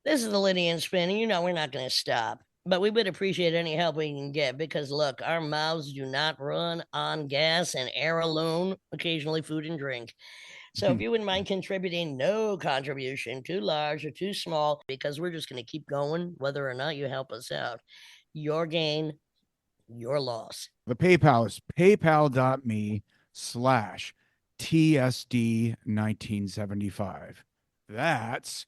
This is the Lydian spin, and we're not going to stop. But we would appreciate any help we can get because, look, our mouths do not run on gas and air alone, occasionally food and drink. So if you wouldn't mind contributing, no contribution, too large or too small, because we're just going to keep going, whether or not you help us out. Your gain, your loss. The PayPal is paypal.me/TSD1975. That's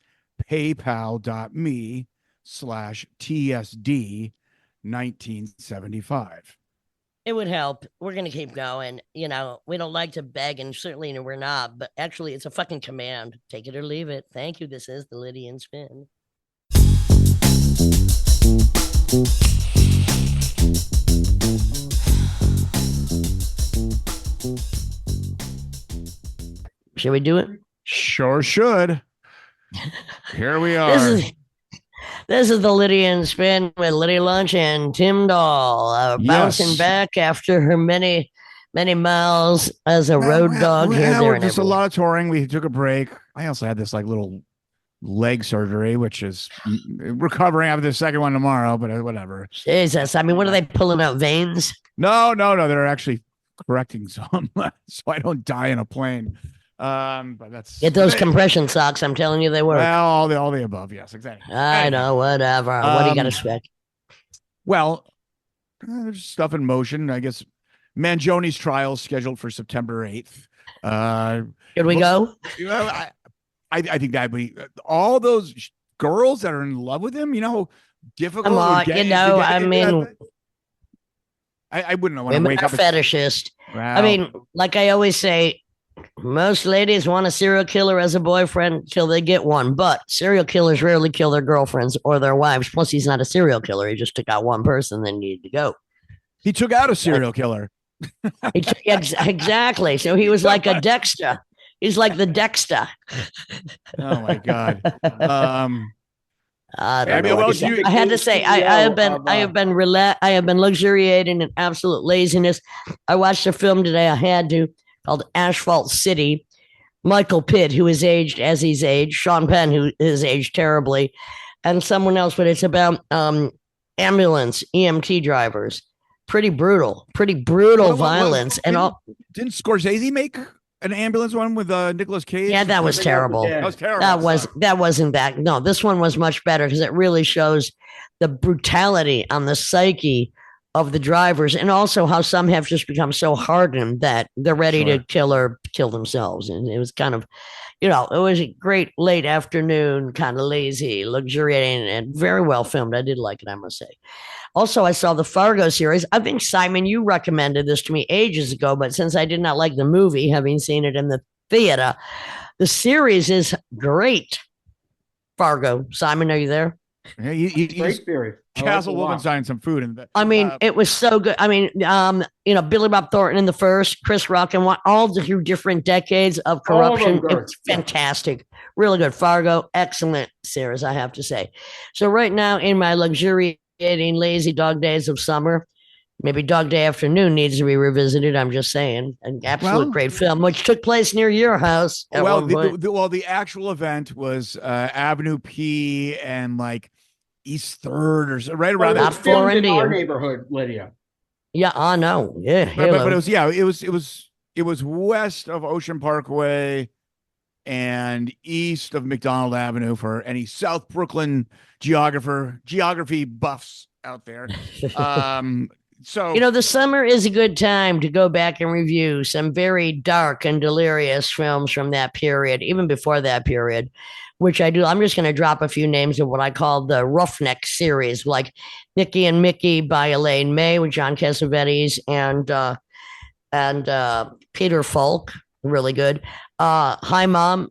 paypal.me/TSD1975. It would help. We're going to keep going. We don't like to beg, and certainly we're not, but actually, it's a fucking command. Take it or leave it. Thank you. This is the Lydian Spin. Should we do it? Sure should. Here we are. This is the Lydian Spin with Lydia Lunch and Tim Dahl, bouncing back after her many miles as a road dog here, there, and just a lot of touring. We took a break. I also had this little leg surgery, which is recovering after the second one tomorrow, but whatever. Jesus, I mean, what are they pulling out, veins? No. They're actually correcting some, so I don't die in a plane. But get those compression socks. I'm telling you, they work. Well, all the above. Yes, exactly. I know, whatever. What do you got to expect? Well, there's stuff in motion. I guess Mangioni's trial is scheduled for September 8th. Should we go? I think that'd be all those girls that are in love with him. Difficult. Come on, I mean, I wouldn't want to wake up. Fetishist. Wow. I mean, like I always say, most ladies want a serial killer as a boyfriend till they get one, but serial killers rarely kill their girlfriends or their wives. Plus, he's not a serial killer. He just took out one person, then needed to go. He took out a serial killer. Exactly. So he was like a Dexter. He's like the Dexter. Oh my God. I had to say, I have been luxuriating in absolute laziness. I watched a film today. I had to. Called Asphalt City. Michael Pitt, who is aged as he's aged, Sean Penn, who is aged terribly, and someone else, but it's about ambulance EMT drivers. Pretty brutal violence. And all. Didn't Scorsese make an ambulance one with Nicolas Cage? Yeah, that was terrible. That was terrible. That wasn't that. No, this one was much better because it really shows the brutality on the psyche of the drivers, and also how some have just become so hardened that they're ready to kill themselves. And it was kind of, it was a great late afternoon, kind of lazy, luxuriating, and very well filmed. I did like it, I must say. Also, I saw the Fargo series. I think, Simon, you recommended this to me ages ago, but since I did not like the movie, having seen it in the theater, the series is great. Fargo. Simon, are you there? Yeah, great series. Castle Wolfenstein some food in that. I mean, it was so good. I mean, Billy Bob Thornton in the first, Chris Rock, and all through different decades of corruption. It's fantastic. Really good. Fargo, excellent series, I have to say. So right now, in my luxuriating, lazy dog days of summer, maybe Dog Day Afternoon needs to be revisited. I'm just saying. An absolute great film, which took place near your house. The actual event was Avenue P and East Third or right around that. In our neighborhood, Lydia. Yeah, I know. Yeah, but it was west of Ocean Parkway and east of McDonald Avenue for any South Brooklyn geography buffs out there. So the summer is a good time to go back and review some very dark and delirious films from that period, even before that period, which I do. I'm just going to drop a few names of what I call the Roughneck series, like Nicky and Mickey by Elaine May with John Cassavetes and Peter Falk, really good. Hi Mom,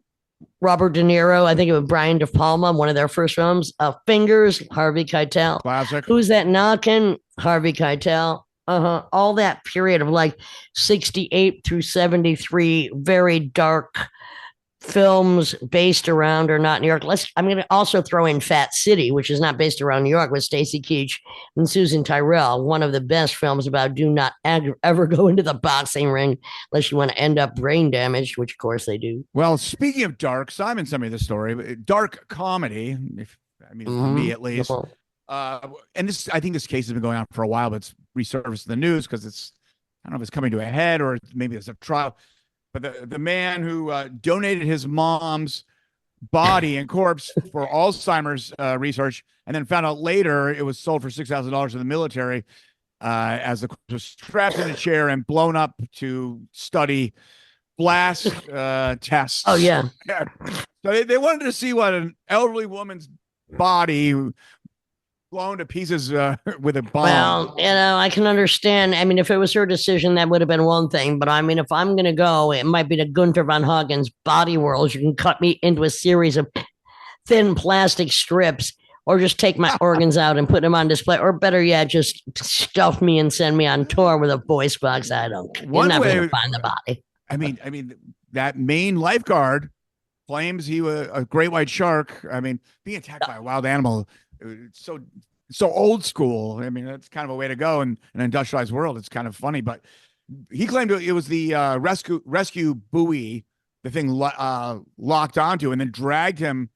Robert De Niro, I think it was Brian De Palma, one of their first films. Fingers, Harvey Keitel. Classic. Who's That Knockin'? Harvey Keitel. All that period of 68 through 73, very dark films based around or not New York. I'm going to also throw in Fat City, which is not based around New York, with Stacy Keach and Susan Tyrrell. One of the best films about do not ever go into the boxing ring unless you want to end up brain damaged, which of course they do. Well, speaking of dark, Simon sent me the story. Dark comedy, if I mean, for me at least. And this, I think this case has been going on for a while, but it's resurfaced in the news because I don't know if it's coming to a head or maybe it's a trial. But the man who donated his mom's body and corpse for Alzheimer's research, and then found out later it was sold for $6,000 to the military as the corpse was strapped in a chair and blown up to study blast tests. Oh, yeah. So they wanted to see what an elderly woman's body blown to pieces with a bomb. Well, I can understand. I mean, if it was her decision, that would have been one thing. But I mean, if I'm going to go, it might be the Gunther von Hagen's Body Worlds. You can cut me into a series of thin plastic strips, or just take my organs out and put them on display. Or better yet, just stuff me and send me on tour with a voice box. I don't. You're never going to find the body. I mean, that Maine lifeguard claims he was a great white shark. I mean, being attacked by a wild animal, it's so old school. I mean, that's kind of a way to go in an industrialized world. It's kind of funny, but he claimed it was the rescue buoy, the thing locked onto, and then dragged him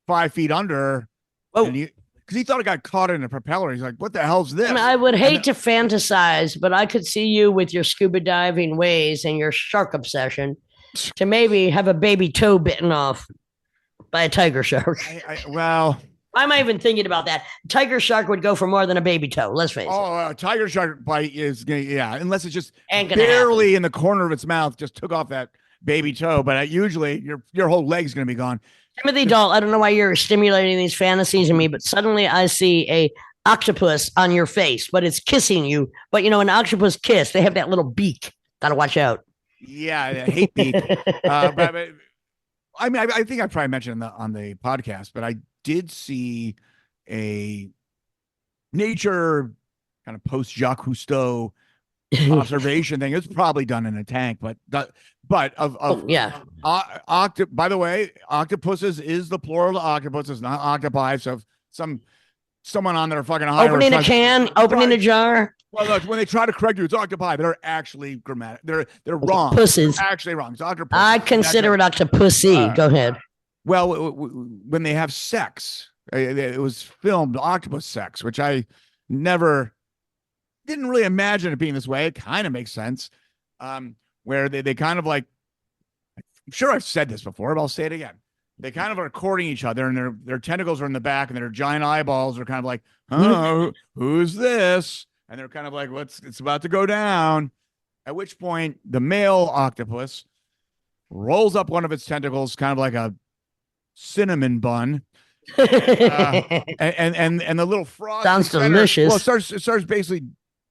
5 feet under. Oh, because he thought it got caught in a propeller. He's like, "What the hell's this?" I would hate to fantasize, but I could see you with your scuba diving ways and your shark obsession to maybe have a baby toe bitten off by a tiger shark. Well, why am I even thinking about that? Tiger shark would go for more than a baby toe. Let's face it. Oh, a tiger shark bite is, unless it's just barely in the corner of its mouth, just took off that baby toe. But usually your whole leg's going to be gone. Timothy Dahl, I don't know why you're stimulating these fantasies in me, but suddenly I see a octopus on your face, but it's kissing you. But an octopus kiss, they have that little beak. Gotta watch out. Yeah, I hate beak. but I mean, I think I probably mentioned on the podcast, but I did see a nature kind of post Jacques Cousteau observation thing. It's probably done in a tank, but by the way, octopuses is the plural of octopuses, not octopi. So if someone on their fucking opening a can, opening a jar. Well, look, when they try to correct you, it's octopi. They're actually they're wrong. Pussies. They're actually wrong. It's octopus. I consider it octopussy. Go ahead. Well, when they have sex, it was filmed octopus sex, which I didn't really imagine it being this way. It kind of makes sense. Where they kind of like, I'm sure I've said this before, but I'll say it again. They kind of are courting each other, and their tentacles are in the back, and their giant eyeballs are kind of like, oh, who's this? And they're kind of like, it's about to go down. At which point, the male octopus rolls up one of its tentacles, kind of like a cinnamon bun. And the little frog sounds delicious. Well, it starts basically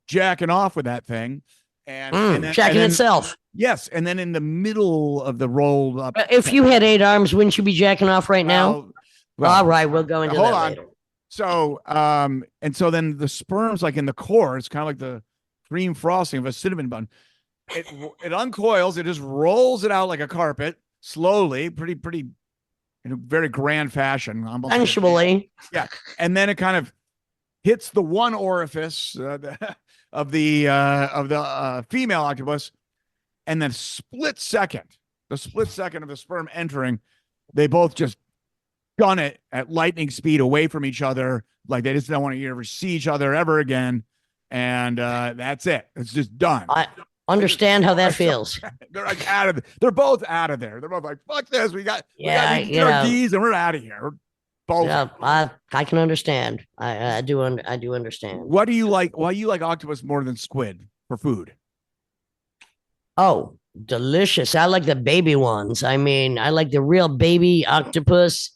jacking off with that thing. And jacking itself. Yes, and then in the middle of the rolled up. If you had 8 arms, wouldn't you be jacking off right now? Well, all right, we'll go into that later. So, and so then the sperm's like in the core. It's kind of like the cream frosting of a cinnamon bun. It uncoils. It just rolls it out like a carpet, slowly, pretty, in a very grand fashion. Sensually. Yeah, and then it kind of hits the one orifice of the female octopus, and then the split second of the sperm entering, they both just gun it at lightning speed away from each other, like they just don't want to ever see each other ever again, and that's it. It's just done. I understand how that feels. They're like out of. They're both out of there. They're both like, "Fuck this! We got our keys and we're out of here." Both. Yeah, I can understand. I do understand. What do you like? Why you like octopus more than squid for food? Oh, delicious! I like the baby ones. I mean, I like the real baby octopus,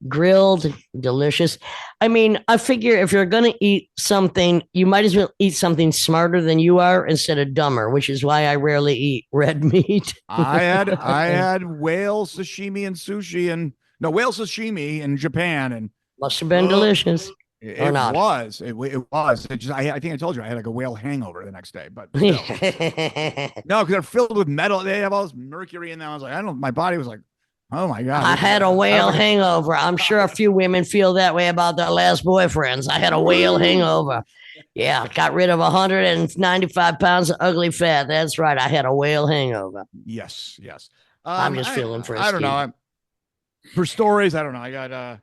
grilled, delicious. I mean, I figure if you're gonna eat something, you might as well eat something smarter than you are instead of dumber, which is why I rarely eat red meat. I had whale sashimi and sushi and. No, whale sashimi in Japan, and must have been delicious. It was. It was. It just, I think I told you I had like a whale hangover the next day, but no, because they're filled with metal. They have all this mercury in them. I was like, my body was like, oh my God. I had a whale hangover. I'm sure a few women feel that way about their last boyfriends. I had a whale hangover. Yeah, got rid of 195 pounds of ugly fat. That's right. I had a whale hangover. Yes. I'm just feeling frisky. I don't know. For stories, I don't know. I got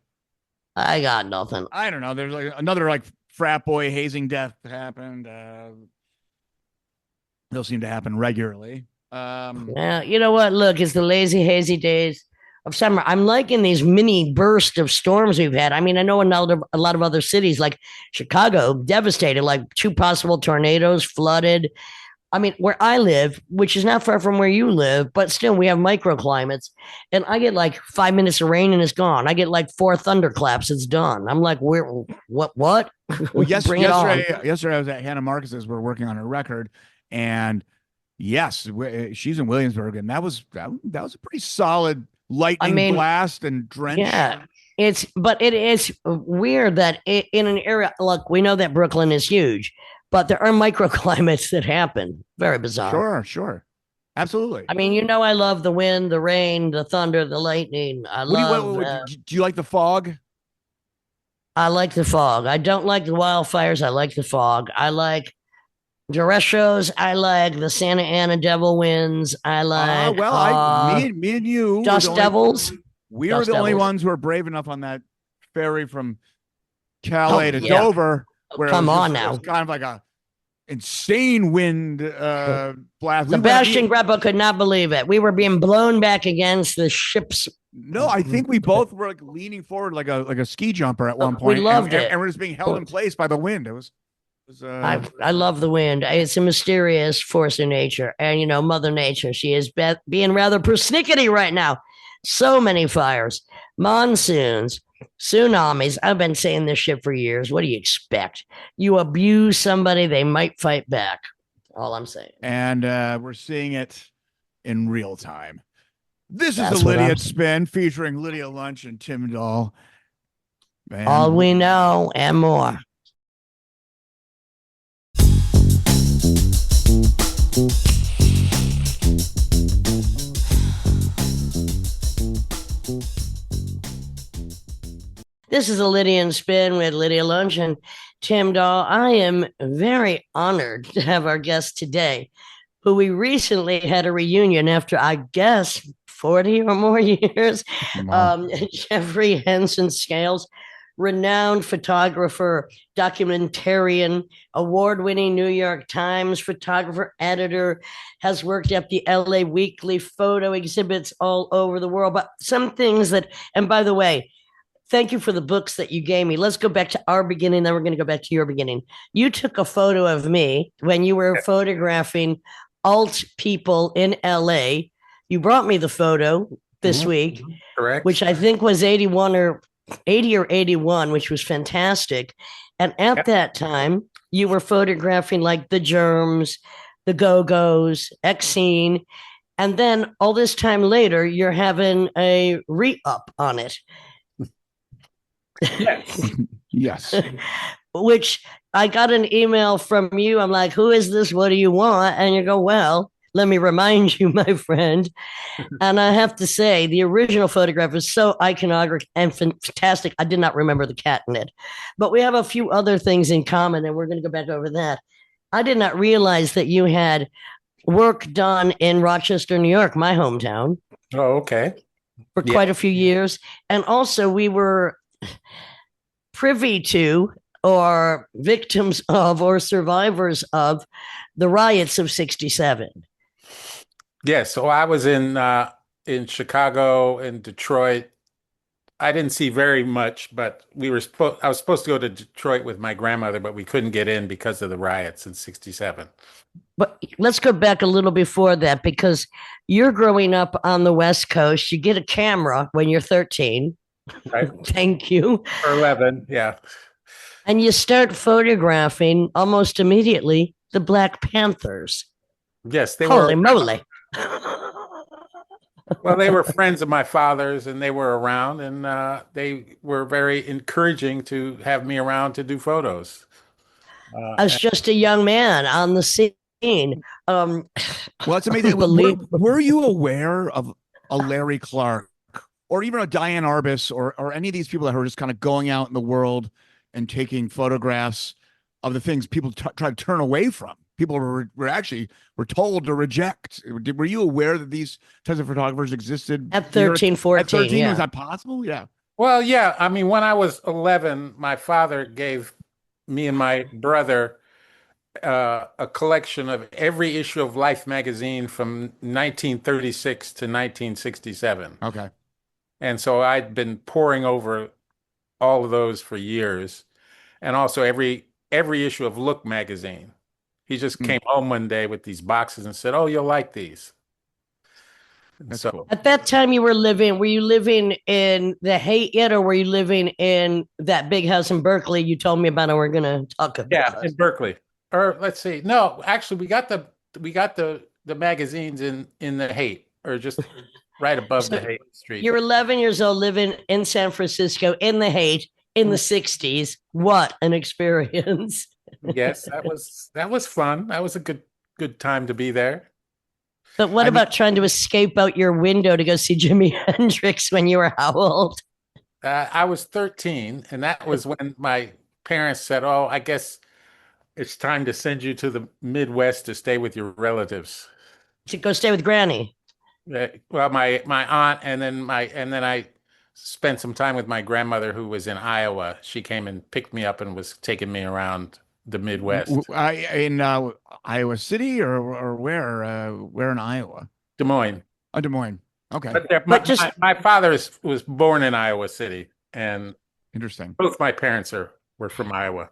I got nothing. I don't know. There's like another like frat boy hazing death happened. They'll seem to happen regularly. Yeah, you know what? Look, it's the lazy, hazy days of summer. I'm liking these mini bursts of storms we've had. I mean, I know a lot of other cities like Chicago devastated, like 2 possible tornadoes, flooded. I mean, where I live, which is not far from where you live, but still we have microclimates. And I get like 5 minutes of rain and it's gone. I get like 4 thunderclaps, it's done. I'm like, where, what? Well, Bring it on. yesterday I was at Hannah Marcus's. We're working on her record, and yes, she's in Williamsburg, and that was a pretty solid lightning blast and drench. Yeah, it is weird that in an area, look, we know that Brooklyn is huge, but there are microclimates that happen. Very bizarre. Sure. Absolutely. I mean, I love the wind, the rain, the thunder, the lightning. Do you like the fog? I like the fog. I don't like the wildfires. I like the fog. I like dress shows. I like the Santa Ana Devil Winds. I like me and you, Dust Devils. We were the only ones who were brave enough on that ferry from Calais to Dover. Where Come on now. It was kind of like a insane wind blast. Sebastian Greppa could not believe it. We were being blown back against the ship's. No, I think we both were like leaning forward like a ski jumper at one point. We loved it. And we're just being held in place by the wind. It was I love the wind. It's a mysterious force in nature. And, Mother Nature, she is being rather persnickety right now. So many fires, monsoons, tsunamis. I've been saying this shit for years. What do you expect? You abuse somebody, they might fight back. All I'm saying. And we're seeing it in real time. This is the Lydia Spin featuring Lydia Lunch and Tim Dahl. Man. All we know and more. This is a Lydian Spin with Lydia Lunch and Tim Dahl. I am very honored to have our guest today, who we recently had a reunion after, I guess, 40 or more years. Jeffrey Henson Scales, renowned photographer, documentarian, award-winning New York Times photographer, editor, has worked at the LA Weekly photo exhibits all over the world. But some things that, and by the way, thank you for the books that you gave me. Let's go back to our beginning, then we're going to go back to your beginning. You took a photo of me when you were photographing alt people in LA. You brought me the photo this week, correct? Which I think was 81 or 80 or 81, which was fantastic. And at that time, you were photographing like the Germs, the Go-Go's, Exene. And then all this time later, you're having a re-up on it. Yes. Which I got an email from you. I'm like, who is this? What do you want? And you go, well, let me remind you, my friend. And I have to say, the original photograph is so iconographic and fantastic. I did not remember the cat in it. But we have a few other things in common, and we're going to go back over that. I did not realize that you had work done in Rochester, New York, my hometown. Oh, okay. For quite a few years. And also we were privy to or victims of or survivors of the riots of 67. Yes. So I was in Chicago and Detroit. I didn't see very much, but I was supposed to go to Detroit with my grandmother, but we couldn't get in because of the riots in 67. But let's go back a little before that, because you're growing up on the West Coast. You get a camera when you're 13. Right. Thank you. Or 11, yeah. And you start photographing almost immediately the Black Panthers. Yes, they Holy moly. Well, they were friends of my father's, and they were around, and they were very encouraging to have me around to do photos. As just a young man on the scene. Well, it's amazing. Were you aware of a Larry Clark or even a Diane Arbus or any of these people that were just kind of going out in the world and taking photographs of the things people try to turn away from? People were told to reject. Were you aware that these types of photographers existed? At 13, 14. At 13, yeah. Was that possible? Yeah. Well, yeah. I mean, when I was 11, my father gave me and my brother a collection of every issue of Life magazine from 1936 to 1967. Okay. And so I'd been poring over all of those for years, and also every issue of Look magazine. He just Mm, came home one day with these boxes and said, "Oh, you'll like these." And that's so, cool. At that time, were you living in the Haight yet, or were you living in that big house in Berkeley you told me about and we're going to talk yeah, about? in Berkeley. Or let's see. No, actually we got the magazines in the Haight, or just right above the So Haight Street. you're 11 years old living in San Francisco in the Haight in the 60s. What an experience. Yes, that was fun. That was a good time to be there. But what I mean, about trying to escape out your window to go see Jimi Hendrix when you were how old? I was 13, and that was when my parents said, "Oh, I guess it's time to send you to the Midwest to stay with your relatives." To go stay with Granny. Well, my aunt, and then I spent some time with my grandmother who was in Iowa. She came and picked me up and was taking me around the Midwest. in Iowa City or where in Iowa? Des Moines. Oh, Des Moines. Okay, But But just my father was born in Iowa City, and interesting. both my parents were from Iowa.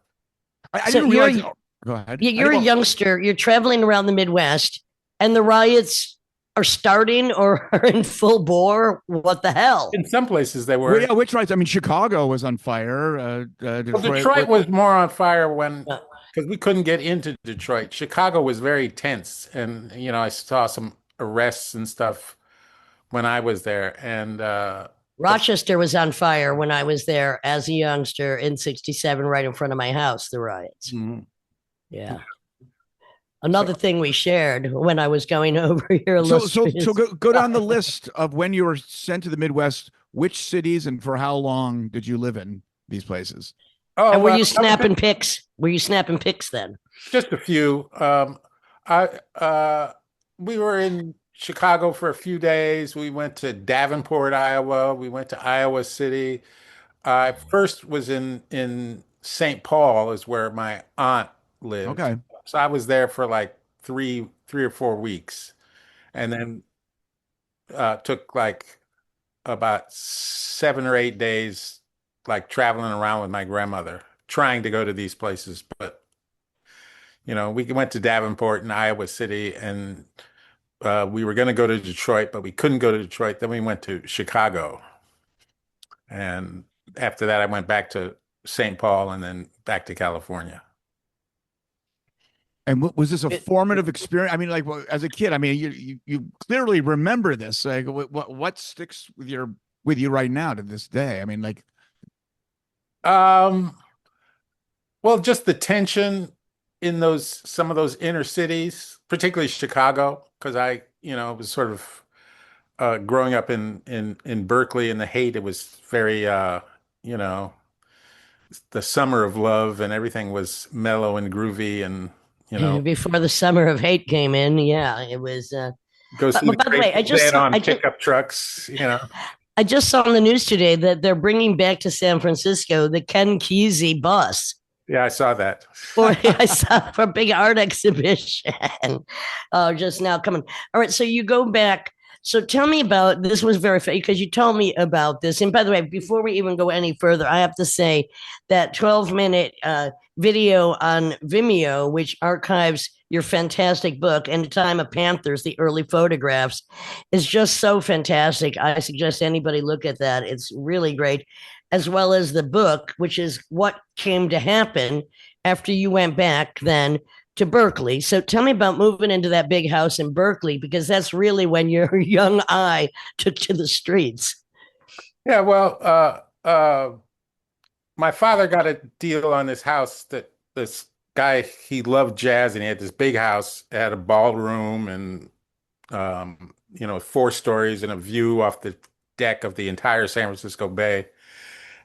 I so didn't realize. Oh, go ahead. I you're a didn't, youngster, you're traveling around the Midwest, and the riots are starting or are in full bore. What the hell? In some places they well, were. yeah, which rights? I mean, Chicago was on fire. Well, Detroit. Detroit was more on fire when Uh, because we couldn't get into Detroit. Chicago was very tense, and I saw some arrests and stuff when I was there. And the Rochester was on fire when I was there as a youngster in 67, right in front of my house, the riots. Mhm. Yeah. So, Another thing we shared when I was going over your so illustrious. go down the list of when you were sent to the Midwest. Which cities and for how long did you live in these places? Oh, And were well, you I was snapping pics? Were you snapping pics then? just a few. I We were in Chicago for a few days. We went to Davenport, Iowa. We went to Iowa City. I first was in St. Paul, is where my aunt lived. Okay. So I was there for like three or 4 weeks, and then took like about 7 or 8 days, like traveling around with my grandmother, trying to go to these places. But we went to Davenport and Iowa City, and we were going to go to Detroit, but we couldn't go to Detroit. Then we went to Chicago, and after that, I went back to St. Paul and then back to California. And was this a It, formative experience? I mean, like as a kid, I mean, you clearly remember this. Like, what sticks with you right now to this day? I mean, like, Um, well, just the tension in some of those inner cities, particularly Chicago, because I was sort of growing up in Berkeley in the Haight. It was very you know, the summer of love, and everything was mellow and groovy, and before the summer of hate came in, yeah, it was. go see the But by the way, Grateful Dead on pickup trucks. I just saw on the news today that they're bringing back to San Francisco the Ken Kesey bus. Yeah, I saw that. For I saw for a big art exhibition just now coming. All right, so you go back. So tell me about this. Was very funny because you told me about this. And by the way, before we even go any further, I have to say that 12-minute video on Vimeo, which archives your fantastic book and the Time of Panthers, the early photographs, is just so fantastic. I suggest anybody look at that. It's really great, as well as the book, which is what came to happen after you went back then to Berkeley. So tell me about moving into that big house in Berkeley, because that's really when your young eye took to the streets. Yeah, well, my father got a deal on this house that this guy, he loved jazz, and he had this big house. It had a ballroom and 4 stories and a view off the deck of the entire San Francisco Bay.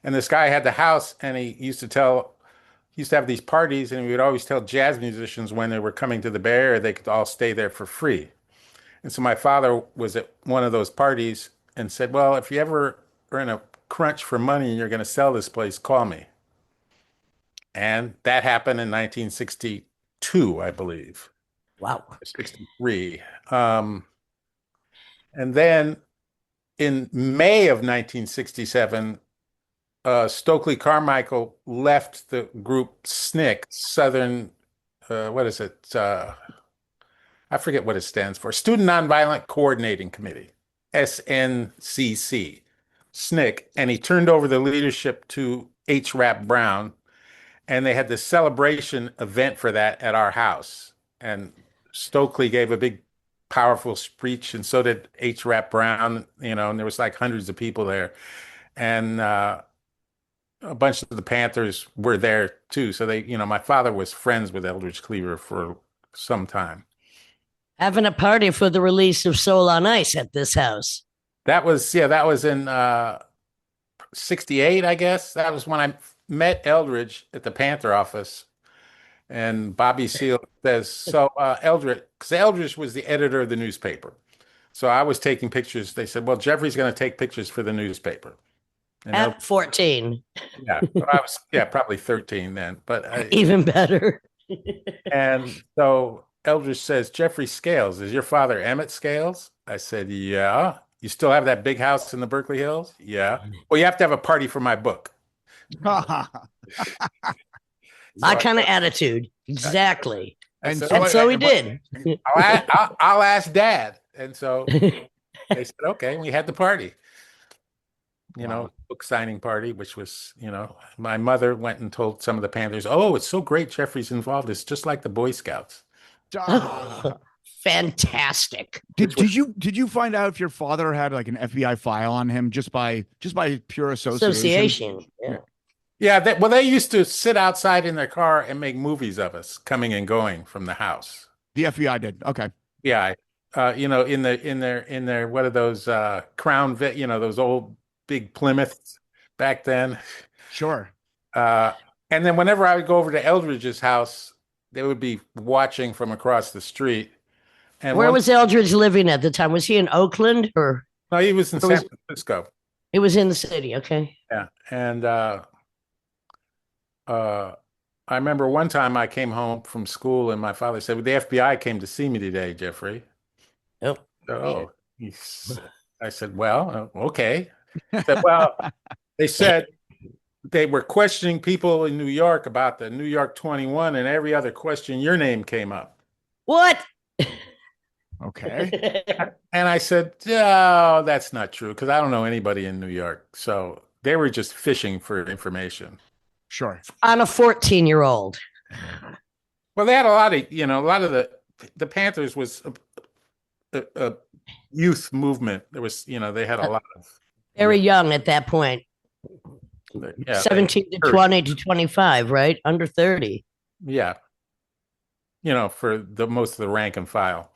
And this guy had the house, and he used to have these parties, and he would always tell jazz musicians when they were coming to the Bay Area, they could all stay there for free. And so my father was at one of those parties and said, "Well, if you ever are in a crunch for money and you're going to sell this place, call me. And that happened in 1962, I believe. Wow. 63. And then in May of 1967, Stokely Carmichael left the group SNCC, Southern, what is it? I forget what it stands for. Student Nonviolent Coordinating Committee, SNCC, SNCC. And he turned over the leadership to H. Rap Brown. And they had this celebration event for that at our house. And Stokely gave a big, powerful speech, and so did H. Rap Brown, and there was like hundreds of people there. And a bunch of the Panthers were there too. So my father was friends with Eldridge Cleaver for some time. Having a party for the release of Soul on Ice at this house. That was in 68, I guess. That was when I met Eldridge at the Panther office. And Bobby Seale says, so Eldridge, because Eldridge was the editor of the newspaper. So I was taking pictures. They said, well, Jeffrey's going to take pictures for the newspaper. And at 14. Yeah, I was probably 13 then, but even better. And so Eldridge says, Jeffrey Scales, is your father Emmett Scales? I said, yeah. You still have that big house in the Berkeley Hills? Yeah. Well, you have to have a party for my book. My kind of attitude. Exactly. And so he did. I'll ask Dad. And so they said, okay. We had the party. Book signing party, which was, my mother went and told some of the Panthers, oh, it's so great Jeffrey's involved. It's just like the Boy Scouts. Fantastic. Did you find out if your father had like an FBI file on him just by pure association? Yeah. Yeah, they used to sit outside in their car and make movies of us coming and going from the house. The FBI did. Okay. Yeah, in their what are those Crown Vic, those old big Plymouths back then. Sure. And then whenever I would go over to Eldridge's house, they would be watching from across the street. And where was Eldridge living at the time? Was he in Oakland or? No, he was in San Francisco. He was in the city. Okay. Yeah, and I remember one time I came home from school and my father said, well, the FBI came to see me today, Jeffrey. Oh. Oh. I said, well, okay. I said, well, they said they were questioning people in New York about the New York 21, and every other question, your name came up. What? Okay. And I said, oh, that's not true, because I don't know anybody in New York. So they were just fishing for information. Sure. On a 14-year-old. Well, they had a lot of the Panthers was a youth movement. There was, they had a lot of very young at that point. 17 to 20 to 25, right? Under 30. Yeah. For the most of the rank and file.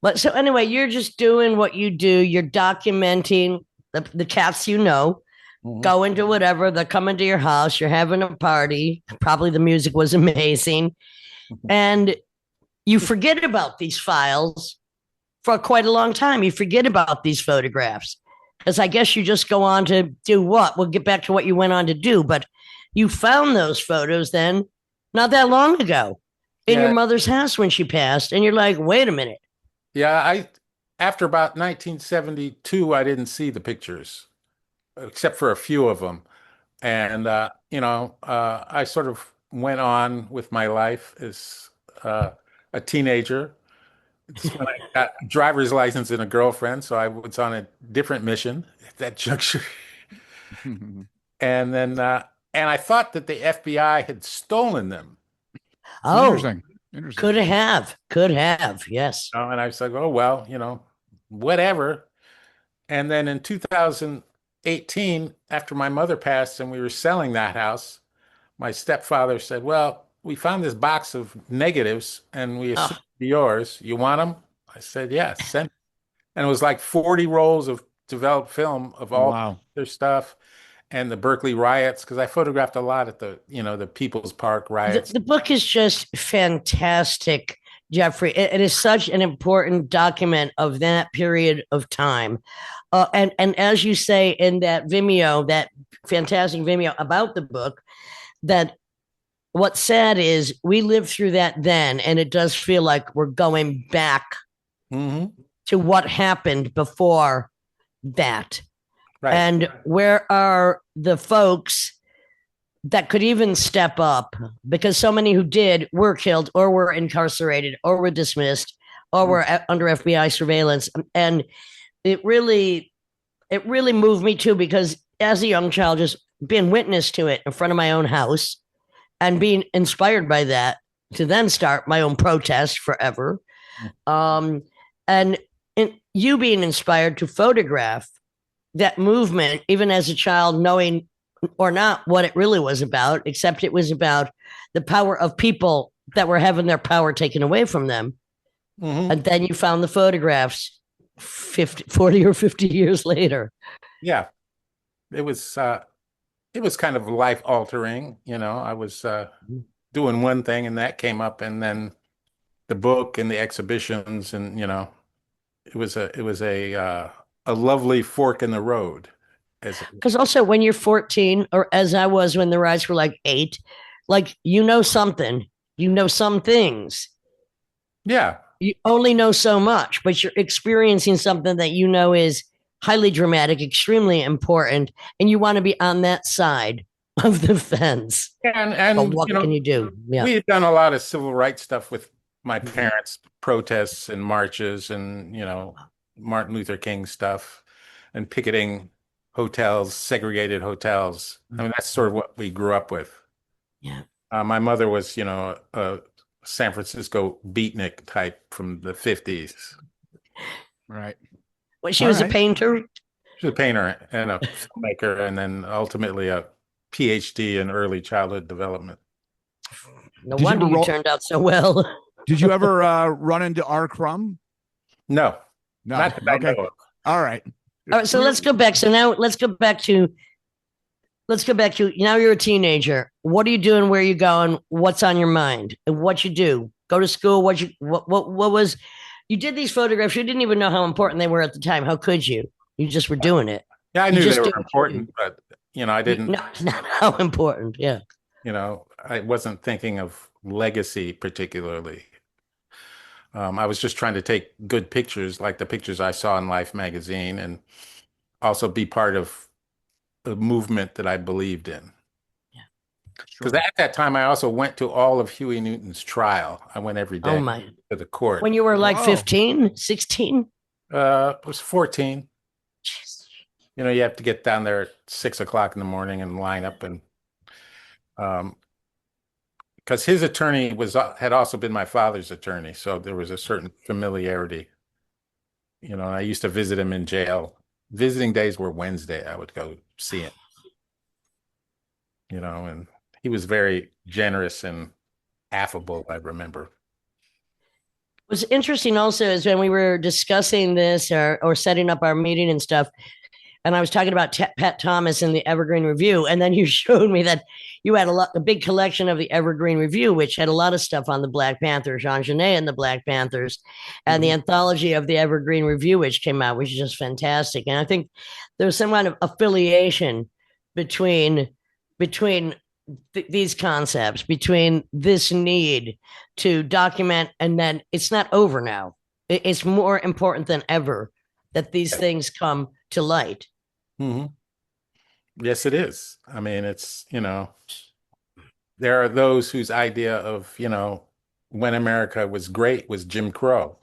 But so anyway, you're just doing what you do. You're documenting the cats go into whatever, they're coming to your house, you're having a party. Probably the music was amazing. And you forget about these files for quite a long time. You forget about these photographs. Because I guess you just go on to do what? We'll get back to what you went on to do. But you found those photos then not that long ago in your mother's house when she passed. And you're like, wait a minute. Yeah, after about 1972, I didn't see the pictures, except for a few of them. And, I sort of went on with my life as a teenager. It's when I got a driver's license and a girlfriend, so I was on a different mission at that juncture. And then, and I thought that the FBI had stolen them. Oh, interesting. Could have, yes. And I was like, oh, well, whatever. And then in 2018, after my mother passed and we were selling that house, my stepfather said, well, we found this box of negatives and we assumed yours. You want them? I said, yes. Send. And it was like 40 rolls of developed film of all their stuff and the Berkeley riots, because I photographed a lot at the People's Park riots. The book is just fantastic Jeffrey. It is such an important document of that period of time. And as you say in that Vimeo, that fantastic Vimeo about the book, that what's sad is we lived through that then, and it does feel like we're going back to what happened before that. Right. And where are the folks that could even step up? Because so many who did were killed or were incarcerated or were dismissed or were under FBI surveillance. And it really moved me too, because as a young child, just being witness to it in front of my own house and being inspired by that to then start my own protest forever. And you being inspired to photograph that movement, even as a child, knowing or not what it really was about, except it was about the power of people that were having their power taken away from them. And then you found the photographs 40 or 50 years later. Yeah, it was kind of life altering. I was doing one thing and that came up, and then the book and the exhibitions, and it was a lovely fork in the road. Because also when you're 14, or as I was when the riots were like 8, like something, some things. Yeah. You only know so much, but you're experiencing something that is highly dramatic, extremely important, and you want to be on that side of the fence. And but what can you do? Yeah. We've done a lot of civil rights stuff with my parents, protests and marches, and Martin Luther King stuff, and picketing hotels, segregated hotels. I mean, that's sort of what we grew up with. Yeah. My mother was, a San Francisco beatnik type from the 50s. Right. Well, she was a painter. She was a painter and a filmmaker, and then ultimately a PhD in early childhood development. No wonder you turned out so well. Did you ever run into R. Crumb? No. Not that I know of. All right. So let's go back. So now let's go back to now you're a teenager. What are you doing? Where are you going? What's on your mind? And what you do? Go to school? What was you did these photographs? You didn't even know how important they were at the time. How could you? You just were doing it. Yeah, I knew they were important, but I didn't. Not how important. Yeah. I wasn't thinking of legacy particularly. I was just trying to take good pictures, like the pictures I saw in Life magazine, and also be part of a movement that I believed in. Yeah. Because at that time, I also went to all of Huey Newton's trial. I went every day to the court. When you were like 15, 16? It was 14. Jeez. You have to get down there at 6 o'clock in the morning and line up, and because his attorney had also been my father's attorney, so there was a certain familiarity. I used to visit him in jail. Visiting days were Wednesday. I would go see him. And he was very generous and affable, I remember. What's interesting also is when we were discussing this or setting up our meeting and stuff, and I was talking about Pat Thomas and the Evergreen Review, and then you showed me that you had a big collection of the Evergreen Review, which had a lot of stuff on the Black Panthers, Jean Genet and the Black Panthers, and the anthology of the Evergreen Review, which came out, which is just fantastic. And I think there's some kind of affiliation between these concepts, between this need to document, and then it's not over now. It's more important than ever that these things come to light. Yes, it is. I mean, it's, there are those whose idea of, when America was great was Jim Crow.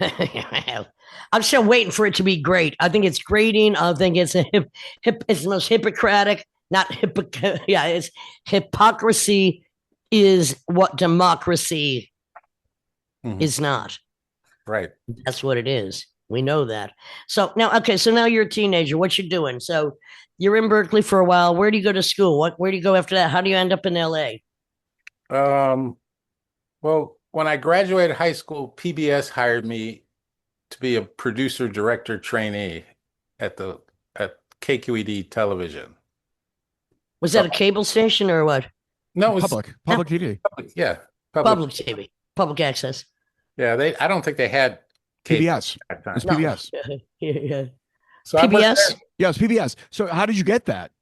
I'm still waiting for it to be great. I think it's grating. I think it's it's the most hypocritic, it's hypocrisy is what democracy is not. Right. That's what it is. We know that. So now you're a teenager. What you doing? So you're in Berkeley for a while. Where do you go to school? Where do you go after that? How do you end up in LA? Well, when I graduated high school, PBS hired me to be a producer director trainee at KQED television. Was that a cable station or what? No, it was public TV. Public, yeah. Public TV, public access. Yeah, I don't think they had cable PBS. at that time. It's No. PBS. Yeah. So I worked PBS? Yes, PBS. So how did you get that?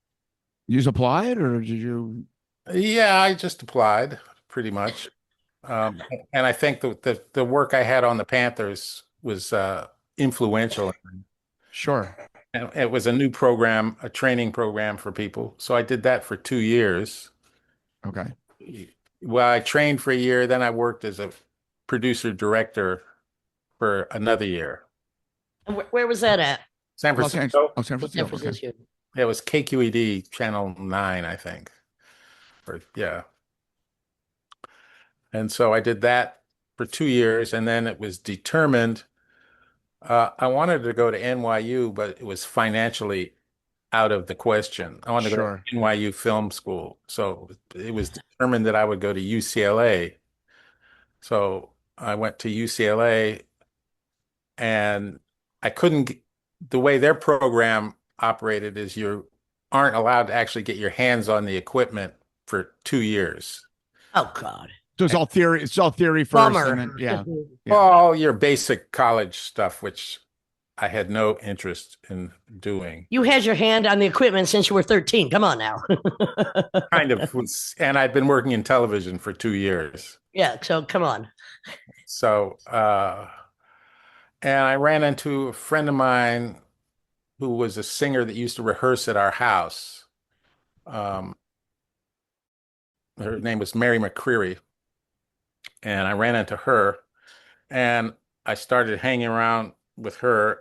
You just applied, or did you? there. Yeah, I just applied pretty much. And I think the work I had on the Panthers was influential. Sure. And it was a new program, a training program for people. So I did that for 2 years. Okay. Well, I trained for a year, then I worked as a producer director for another year. And where was that at? San Los Angeles. Francisco. Oh, San San Francisco. Okay. Francisco. It was KQED Channel 9, I think. Or yeah. And so I did that for 2 years, and then it was determined I wanted to go to NYU, but it was financially out of the question. I wanted to go Sure. to NYU Film School. So it was determined that I would go to UCLA. So I went to UCLA, and I couldn't the way their program operated is you aren't allowed to actually get your hands on the equipment for 2 years. Oh God. So it's all theory. It's all theory first, Bummer. and then yeah. Yeah. All your basic college stuff, which I had no interest in doing. You had your hand on the equipment since you were 13. Come on now. Kind of was, and I'd been working in television for 2 years. Yeah, so come on. So, and I ran into a friend of mine who was a singer that used to rehearse at our house. Her name was Mary McCreary. And I ran into her, and I started hanging around with her.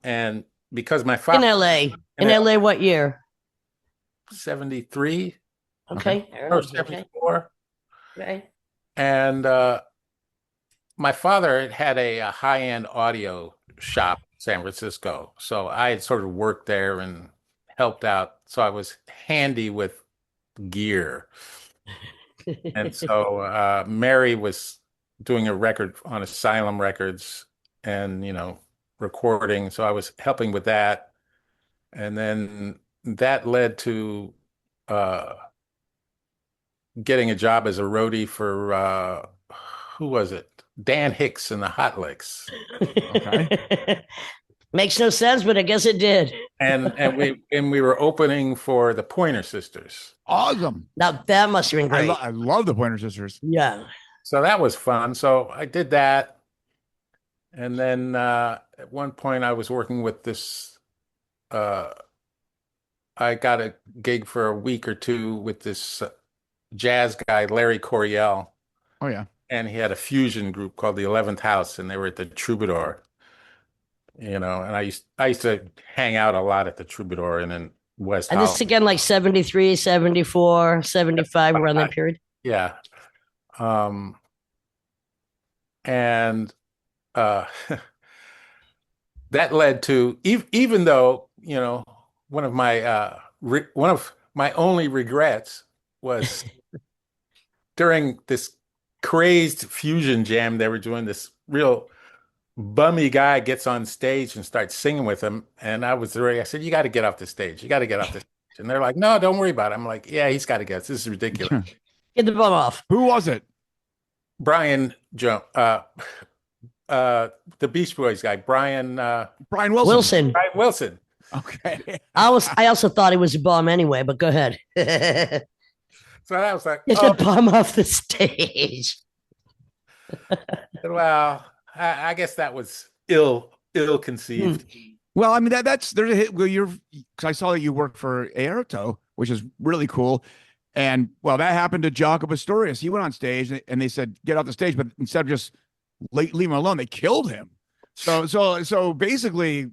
And because my In father LA. In LA, what year? 73 Okay. or Okay. 74. Okay. And my father had a high-end audio shop in San Francisco. So I had sort of worked there and helped out. So I was handy with gear. And so Mary was doing a record on Asylum Records and, recording. So I was helping with that. And then that led to getting a job as a roadie for who was it? Dan Hicks and the Hot Licks. Okay. Makes no sense, but I guess it did. And we were opening for the Pointer Sisters. Awesome. Now that must have been great. I love the Pointer Sisters. Yeah. So that was fun. So I did that. And then at one point I was working with this I got a gig for a week or two with this jazz guy, Larry Coryell. Oh yeah. And he had a fusion group called the 11th House, and they were at the Troubadour. And I used to hang out a lot at the Troubadour and in West And this Hollywood. is again like 73, 74, 75 around that period. Yeah. And that led to even though, one of my only regrets was during this crazed fusion jam they were doing, this real bummy guy gets on stage and starts singing with him. And I said, you got to get off the stage. You got to get off the stage. And they're like, no, don't worry about it. I'm like, yeah, he's got to get. This is ridiculous. Get the bum off. Who was it? Brian the Beach Boys guy, Brian Wilson. Brian Wilson. Okay. I also thought he was a bum anyway, but go ahead. Get So I was like, the bum off the stage. well, I guess that was ill conceived. Well, I mean there's a hit. Well, because I saw that you work for Aerto, which is really cool. And well, that happened to Jaco Pastorius. He went on stage and they said, get off the stage, but instead of just leave him alone, they killed him. So basically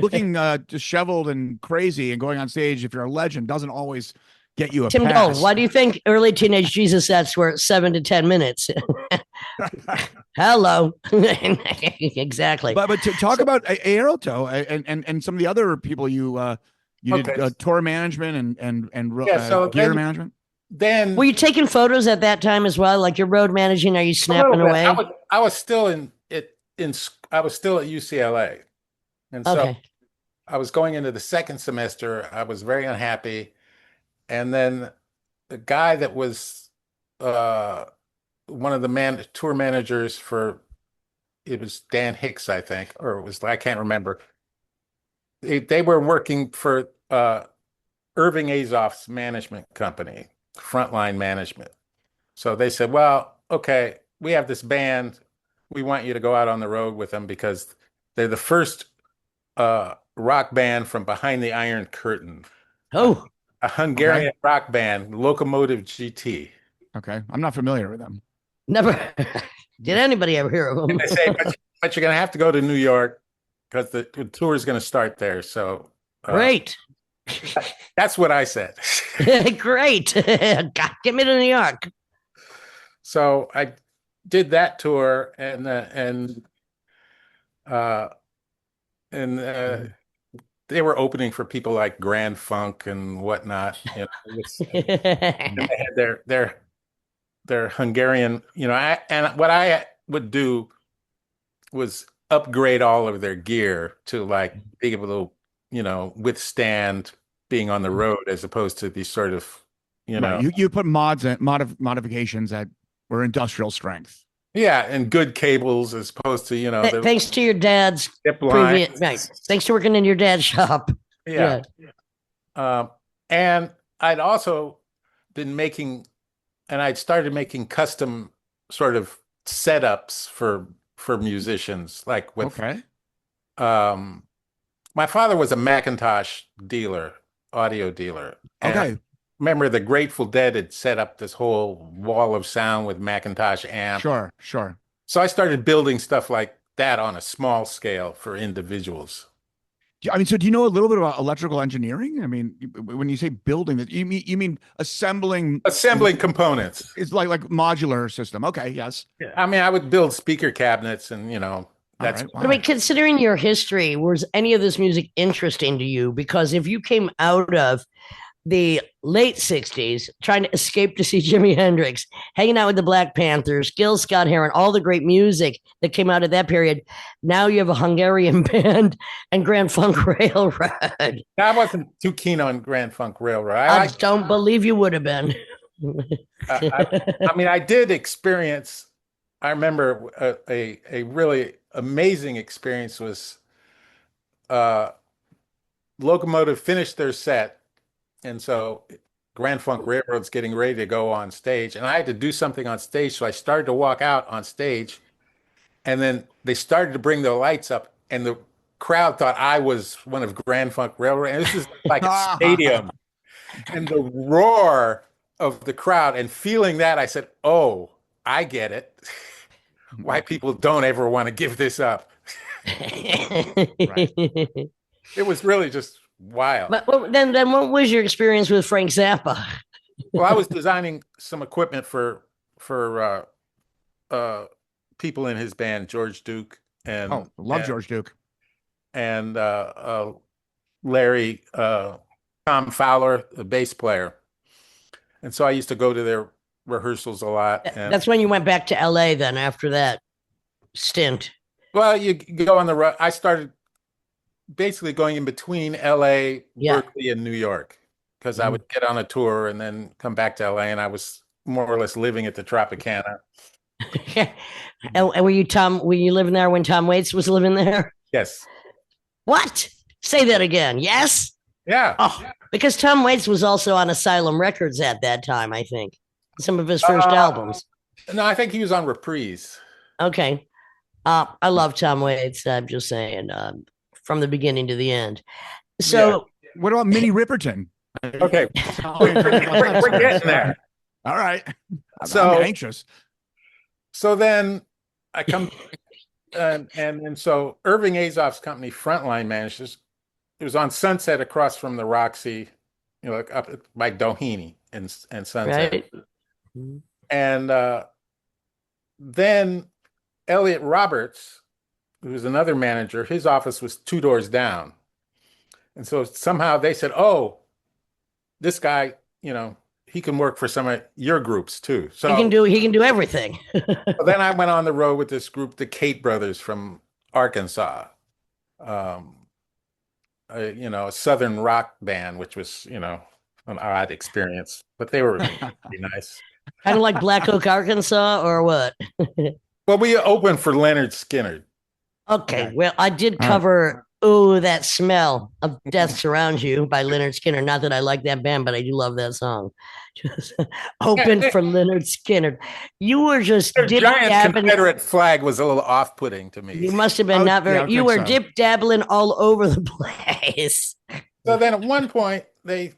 looking disheveled and crazy and going on stage, if you're a legend, doesn't always get you a Tim pass. Dole, why do you think early teenage Jesus sets were 7 to 10 minutes? Hello. Exactly. But to talk about Aeroto and some of the other people you did tour management and gear management. Then were you taking photos at that time as well? Like you're road managing? Are you snapping away? I was still I was still at UCLA, and so I was going into the second semester. I was very unhappy, and then the guy that was one of the tour managers for, it was Dan Hicks, I think, or it was, I can't remember. They were working for Irving Azoff's management company, Frontline Management. So they said, well, okay, we have this band. We want you to go out on the road with them because they're the first rock band from behind the Iron Curtain, Oh, a Hungarian rock band, Locomotive GT. Okay. I'm not familiar with them. never did anybody ever hear of And them. they say, but you're going to have to go to New York because the tour is going to start there. So Great. that's what I said. Great. God, get me to New York. So I did that tour, and uh, they were opening for people like Grand Funk and whatnot. You know, and they had their Hungarian. You know, and what I would do was upgrade all of their gear to like be able to, you know, withstand being on the road as opposed to these sort of, you know, you put modifications that were industrial strength. yeah, and good cables as opposed to, you know, the Thanks to your dad's zip previous, lines. right? Thanks to working in your dad's shop. Yeah. And I'd also been making, and I'd started making custom sort of setups for musicians, like with Okay. My father was a Macintosh dealer, audio dealer. And I Okay. remember the Grateful Dead had set up this whole wall of sound with Macintosh amp. Sure. Sure. So I started building stuff like that on a small scale for individuals. I mean, so do you know a little bit about electrical engineering? I mean, when you say building that, you mean assembling Components. It's like modular system. Okay, yes. I mean, I would build speaker cabinets and, you know, that's All right, wow. But I mean, considering your history, was any of this music interesting to you? Because if you came out of the late 60s trying to escape to see Jimi Hendrix, hanging out with the Black Panthers, Gil Scott Heron, all the great music that came out of that period. Now you have a Hungarian band and Grand Funk Railroad. I wasn't too keen on Grand Funk Railroad. I don't believe you would have been. I mean, I did experience, I remember a really amazing experience was uh, Locomotive finished their set. And so Grand Funk Railroad's getting ready to go on stage. And I had to do something on stage. So I started to walk out on stage. And then they started to bring the lights up. And the crowd thought I was one of Grand Funk Railroad. And this is like a stadium. And the roar of the crowd, and feeling that, I said, oh, I get it. Why people don't ever want to give this up. Right. It was really just wild. But well, then what was your experience with Frank Zappa? Well, I was designing some equipment for people in his band, George Duke and George Duke and Larry Tom Fowler, the bass player. And so I used to go to their rehearsals a lot. And, that's when you went back to LA then after that stint. well, you go on the road. I started basically going in between LA, Berkeley, and New York because I would get on a tour and then come back to LA, and I was more or less living at the Tropicana. And were you living there when Tom Waits was living there? Yes. What? Say that again. Yes? Yeah. Oh, because Tom Waits was also on Asylum Records at that time, I think. Some of his first albums. No, I think he was on Reprise. Okay. I love Tom Waits. I'm just saying, from the beginning to the end. So, what about Minnie Riperton? Okay, we're getting there. All right. I'm anxious. So then I come, and so Irving Azoff's company, Frontline Managers, it was on Sunset across from the Roxy, you know, like up by Doheny and Sunset. Right. And then Elliot Roberts, who was another manager, his office was 2 doors down. And so somehow they said, oh, this guy, you know, he can work for some of your groups too. So he can do everything. then I went on the road with this group, the Kate Brothers from Arkansas. You know, a Southern rock band, which was, you know, an odd experience, but they were pretty nice. Kind of like Black Oak, Arkansas, or what? Well, we opened for Leonard Skinner. Okay, Okay. well, I did All right. cover "Ooh, That Smell of Death Surrounds You" by Leonard Skinner. Not that I like that band, but I do love that song. Just open for Leonard Skinner. You were just Their dip giant dabbing. Confederate flag was a little off-putting to me. You must have been not Yeah, I very. would You think were so. dip dabbling all over the place. So then at one point and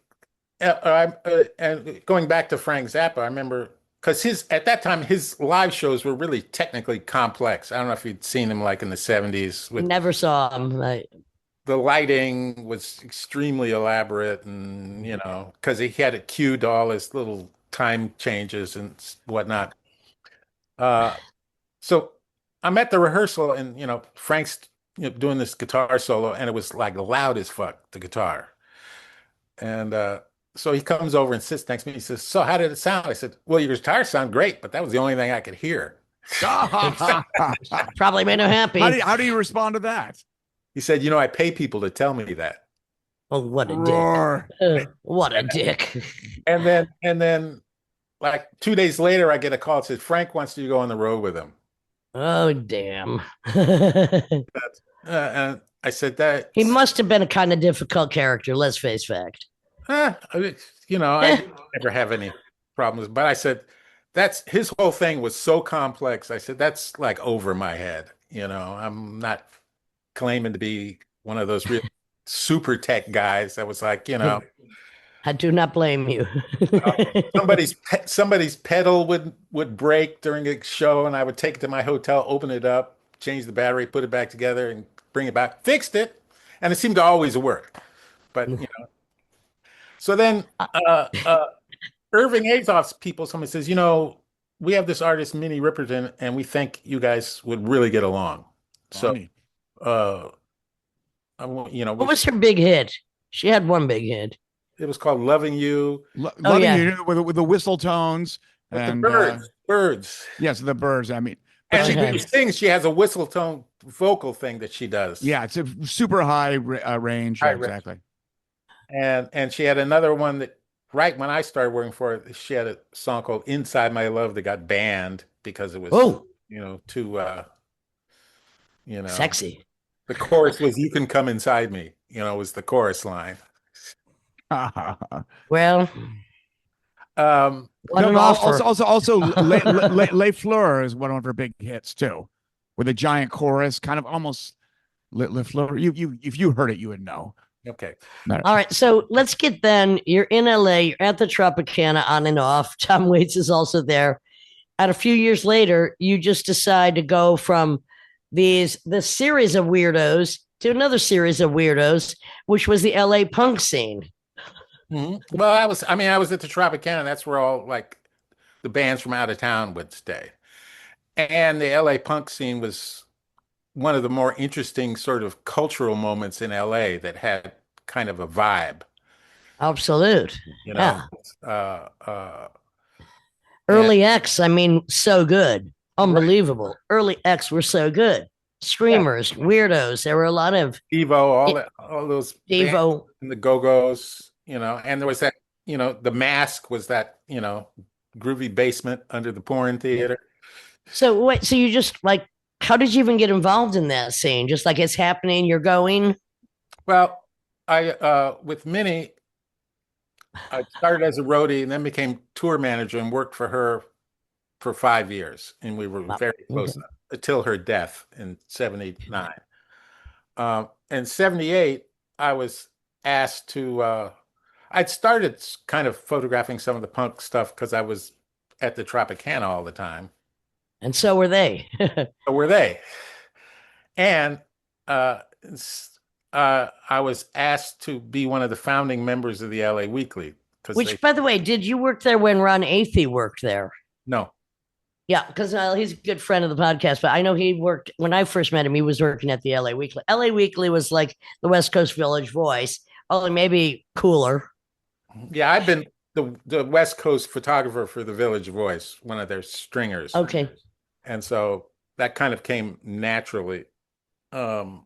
going back to Frank Zappa, I remember because his at that time his live shows were really technically complex. I don't know if you'd seen him like in the 70s with Never saw him. Like, the lighting was extremely elaborate and because he had it cued to all his little time changes and whatnot. So I'm at the rehearsal and Frank's doing this guitar solo and it was like loud as fuck, the guitar. And so he comes over and sits next to me. He says, "So how did it sound?" I said, "Well, your guitar sounded great, but that was the only thing I could hear." probably made him happy. How do you respond to that? He said, "I pay people to tell me that." Oh, what a Roar. dick! What a dick! And then, like 2 days later, I get a call that says Frank wants you to go on the road with him. Oh, damn! And I said that He must have been a kind of difficult character. Let's face fact. I never have any problems. But I said that's his whole thing was so complex. I said that's like over my head. I'm not claiming to be one of those real super tech guys that was like, I do not blame you. somebody's pedal would break during a show, and I would take it to my hotel, open it up, change the battery, put it back together, and bring it back. Fixed it, and it seemed to always work. But so then Irving Azoff's people, somebody says, we have this artist Minnie Riperton, and we think you guys would really get along. Funny. So, what was her big hit? She had one big hit. It was called "Loving You." Loving You with the whistle tones and the birds. Yes, the birds. I mean, and she sings. She has a whistle tone vocal thing that she does. Yeah, it's a super high range. High exactly. And she had another one that right when I started working for her, she had a song called "Inside My Love" that got banned because it was too sexy. The chorus was "You Can Come Inside Me," was the chorus line. Well, also Les Fleurs is one of her big hits too, with a giant chorus, kind of almost Les Fleurs. If you heard it, you would know. Okay. All right. So let's get then. You're in LA, you're at the Tropicana on and off. Tom Waits is also there. And a few years later, you just decide to go from this series of weirdos to another series of weirdos, which was the LA punk scene. Mm-hmm. Well, I was at the Tropicana. That's where all like the bands from out of town would stay. And the LA punk scene was one of the more interesting sort of cultural moments in LA that had kind of a vibe. Absolute. Yeah. Early X, I mean, so good. Unbelievable. Right. Early X were so good. Screamers, Weirdos. There were a lot of Devo, all those Devo and the Go-Go's, and there was that, the Mask was that, groovy basement under the Porn Theater. So wait, so you just like, how did you even get involved in that scene? Just like it's happening, you're going? Well, with Minnie, I started as a roadie and then became tour manager and worked for her for 5 years. And we were very close until her death in 79. In 78, I was asked to, I'd started kind of photographing some of the punk stuff because I was at the Tropicana all the time. And so were they. So were they. And I was asked to be one of the founding members of the LA Weekly. Which, by the way, did you work there when Ron Athey worked there? No. Yeah, because he's a good friend of the podcast, but I know he worked, when I first met him, he was working at the LA Weekly. LA Weekly was like the West Coast Village Voice, only maybe cooler. Yeah, I've been the West Coast photographer for the Village Voice, one of their stringers. Okay. And so that kind of came naturally. So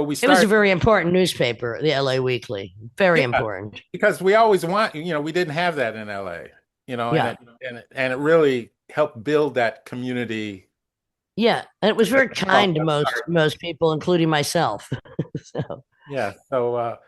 we started. It was a very important newspaper, the LA Weekly. Very important. Because we always we didn't have that in LA. Yeah. and it really helped build that community. Yeah, and it was very kind to Oh, most people, including myself. So yeah. So,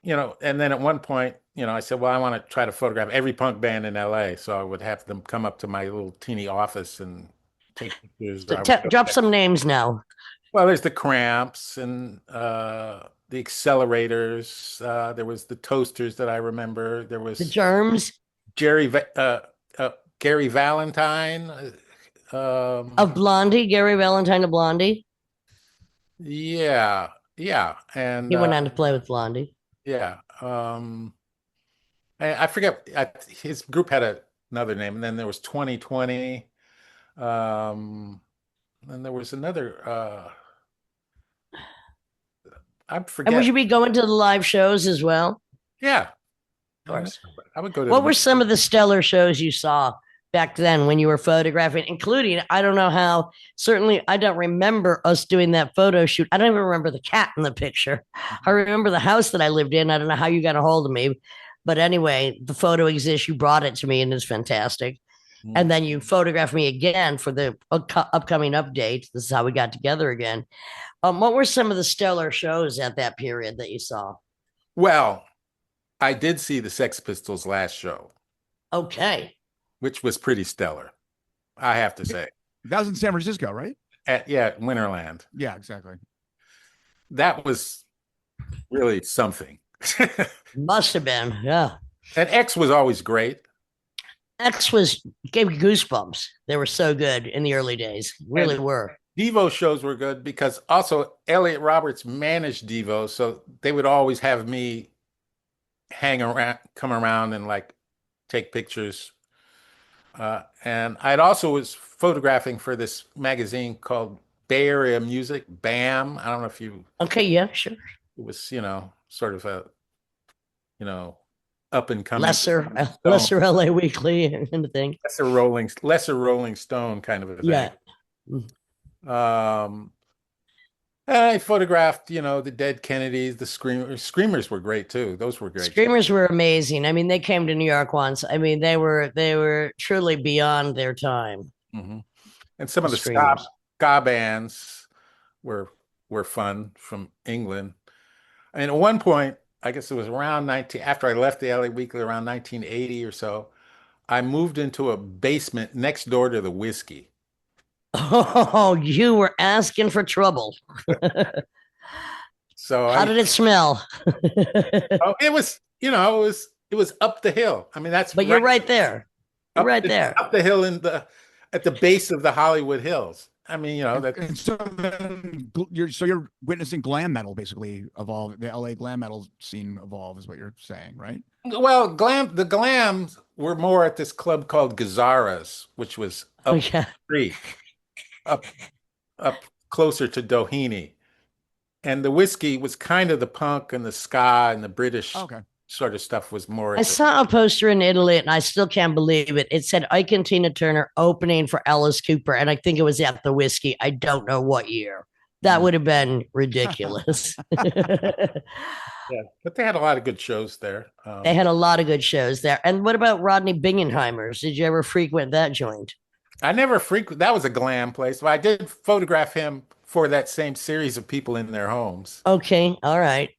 and then at one point, I said, well, I want to try to photograph every punk band in LA. So I would have them come up to my little teeny office and take pictures. so drop some names now. Well, there's the Cramps and the Accelerators. There was the Toasters that I remember. There The was Germs Jerry, Gary Valentine. of Blondie, Gary Valentine of Blondie. Yeah, yeah, and He went on to play with Blondie. yeah. I forget. His group had another name, and then there was 2020. And there was another. I And forget. would you be going to the live shows as well? Yeah, of course. I would go to. What were some of the stellar shows you saw back then when you were photographing, including, I don't know how, certainly I don't remember us doing that photo shoot. I don't even remember the cat in the picture. I remember the house that I lived in. I don't know how you got a hold of me. But anyway, the photo exists. You brought it to me and it's fantastic. And then you photographed me again for the upcoming update. This is how we got together again. What were some of the stellar shows at that period that you saw? Well, I did see the Sex Pistols last show. Okay. Which was pretty stellar, I have to say. That was in San Francisco, right? At Winterland. Yeah, exactly. That was really something. Must have been, yeah. And X was always great. X gave me goosebumps. They were so good in the early days. Really were. Devo shows were good because also Elliot Roberts managed Devo, so they would always have me come around and like take pictures. And I'd also was photographing for this magazine called Bay Area Music, BAM. I don't know if you. Okay, yeah, sure. It was, sort of a, up and coming. Lesser LA Weekly and the thing. Lesser Rolling Stone kind of a thing. Yeah. And I photographed, the Dead Kennedys, the Screamers. Screamers were great too. Those were great. Screamers were amazing. I mean, they came to New York once. I mean, they were truly beyond their time. Mm-hmm. And some of the ska bands were fun from England. And at one point, I guess it was after I left the LA Weekly around 1980 or so, I moved into a basement next door to the Whiskey. Oh, you were asking for trouble. So how did it smell? It was, it was up the hill. I mean, but you're right there. You're right there. Up the hill at the base of the Hollywood Hills. I mean, And so then you're witnessing glam metal basically evolve. The LA glam metal scene evolve is what you're saying, right? Well, the glams were more at this club called Gazzara's, which was up the street, up closer to Doheny. And the Whiskey was kind of the punk and the ska and the British sort of stuff was more. I saw a poster in Italy and I still can't believe it. It said Ike and Tina Turner opening for Alice Cooper. And I think it was at the Whiskey. I don't know what year. That would have been ridiculous. Yeah, but they had a lot of good shows there. They had a lot of good shows there. And what about Rodney Bingenheimer's? Did you ever frequent that joint? I never that was a glam place, but I did photograph him for that same series of people in their homes. Okay, all right.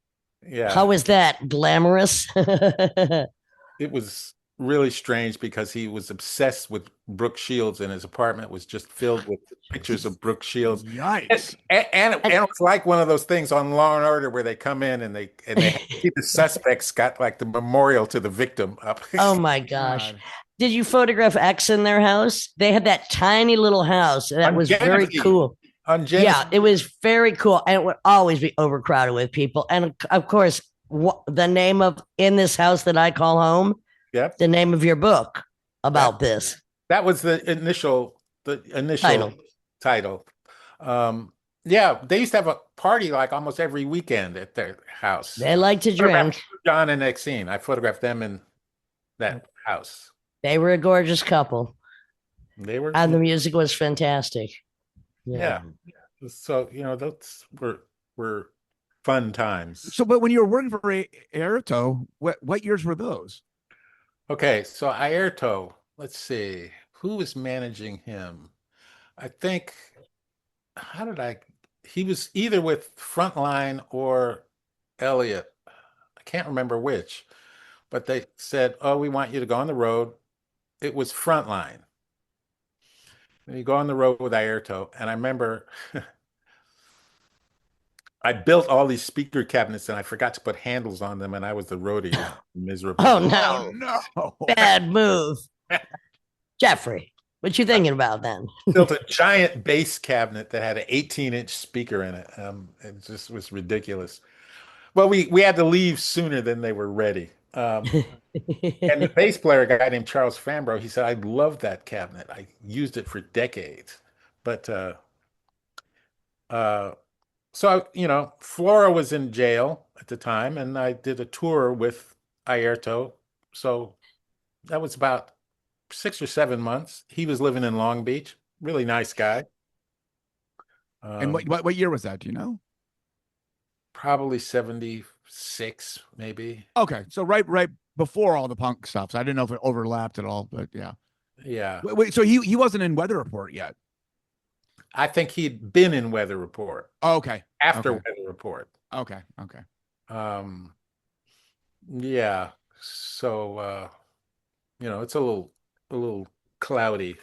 Yeah. How was that? Glamorous? It was really strange because he was obsessed with Brooke Shields and his apartment was just filled with pictures of Brooke Shields. Yikes. And it was like one of those things on Law and Order where they come in and they the suspects got like the memorial to the victim up. Oh my gosh. God. Did you photograph X in their house? They had that tiny little house that was very cool. Yeah, it was very cool. And it would always be overcrowded with people. And of course, the name of In This House That I Call Home. Yep. The name of your book about this. That was the initial title. Yeah, they used to have a party like almost every weekend at their house. They like to drink. John and Exene. I photographed them in that house. They were a gorgeous couple. They were, and the music was fantastic. Yeah. So those were fun times. So, but when you were working for Aerto, what years were those? Okay, so Airto, let's see, who was managing him? I think, how did I, he was either with Frontline or Elliot. I can't remember which, but they said, "Oh, we want you to go on the road." It was Frontline. And you go on the road with Airto, and I remember I built all these speaker cabinets and I forgot to put handles on them, and I was the roadie. It was miserable. Oh Oh no, no. bad move, Jeffrey. What you thinking about then? Built a giant bass cabinet that had an 18-inch speaker in it. It just was ridiculous. Well, we had to leave sooner than they were ready. And the bass player, a guy named Charles Fambro, he said, "I love that cabinet. I used it for decades." But uh, so, Flora was in jail at the time, and I did a tour with Airto. So that was about 6 or 7 months. He was living in Long Beach. Really nice guy. And what year was that? Do you know? Probably 76, maybe. Okay, so right before all the punk stuff. So I didn't know if it overlapped at all, but yeah. Yeah. Wait, so he wasn't in Weather Report yet. I think he'd been in Weather Report Oh, okay. after Okay. Weather Report. Okay. Okay. Um, yeah. So it's a little cloudy.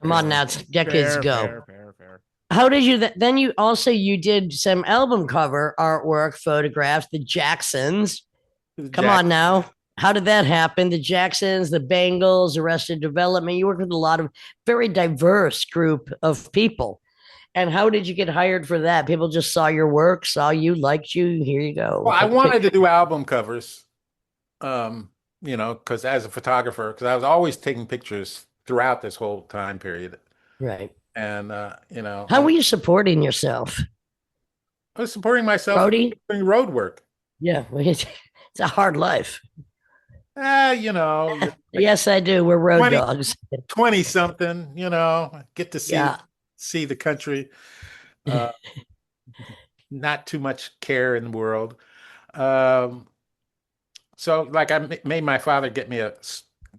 Come on now, it's decades Fair, ago. fair. How did you then you did some album cover artwork, photographs, the Jacksons. Come on now. How did that happen? The Jacksons, the Bengals, Arrested Development. You worked with a lot of very diverse group of people. And how did you get hired for that? People just saw your work, saw you, liked you. Here you go. Well, I wanted to do album covers, because as a photographer, because I was always taking pictures throughout this whole time period. Right. And, How were you supporting yourself? I was supporting myself Roadie? doing road work. Yeah. It's a hard life. You're Yes, I do. We're road 20 dogs. 20 something, get to Yeah. see the country. Uh, not too much care in the world. Um, so like made my father get me a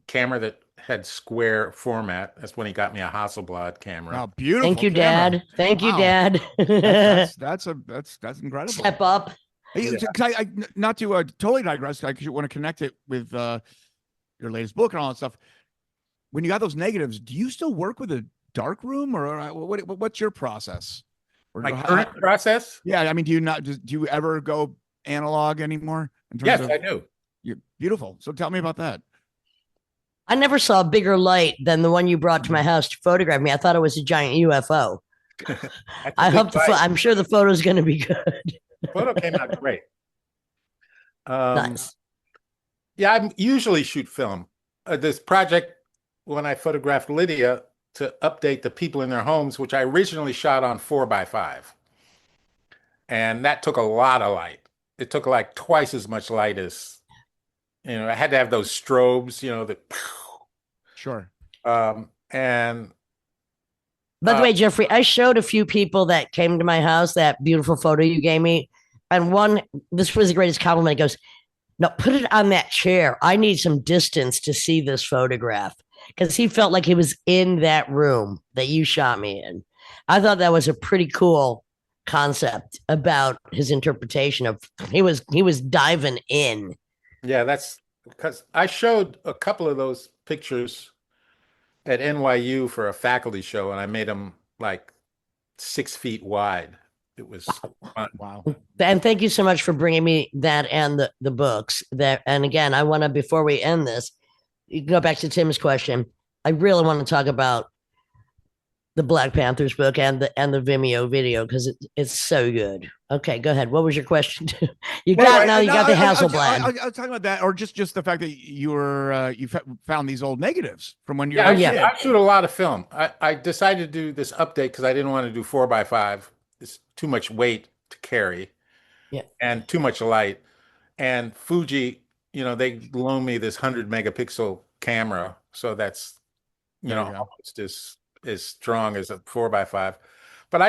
camera that had square format. That's when he got me a Hasselblad camera. Oh, beautiful. Thank you, camera. Dad. Thank you, Wow. Dad. That's incredible. Step up. Hey, Yeah. not to totally digress. I want to connect it with your latest book and all that stuff. When you got those negatives, do you still work with a dark room, or what's your process? Or My current process? Yeah, I mean, do you ever go analog anymore? Yes, I do. You're beautiful. So tell me about that. I never saw a bigger light than the one you brought to my house to photograph me. I thought it was a giant UFO. I hope I'm sure the photo is going to be good. The photo came out great. Nice. Yeah, I usually shoot film. This project, when I photographed Lydia to update the people in their homes, which I originally shot on 4x5. And that took a lot of light. It took like twice as much light as, I had to have those strobes, that. Sure. And By the way, Jeffrey, I showed a few people that came to my house that beautiful photo you gave me. And this was the greatest compliment. He goes, "No, put it on that chair. I need some distance to see this photograph." Because he felt like he was in that room that you shot me in. I thought that was a pretty cool concept about his interpretation of he was diving in. yeah, that's because I showed a couple of those pictures at NYU for a faculty show, and I made them like 6 feet wide. It was fun. Wow. And thank you so much for bringing me that and the books. And again, I want to, before we end this, you can go back to Tim's question. I really want to talk about the Black Panthers book and the Vimeo video because it's so good. Okay, go ahead. What was your question? You got the Hasselblad. I was talking about that, or just the fact that you found these old negatives from when you Yeah, were a kid. I shoot a lot of film. I decided to do this update because I didn't want to do 4x5. It's too much weight to carry. Yeah. And too much light. And Fuji, they loaned me this 100 megapixel camera, so that's almost as strong as a 4x5. But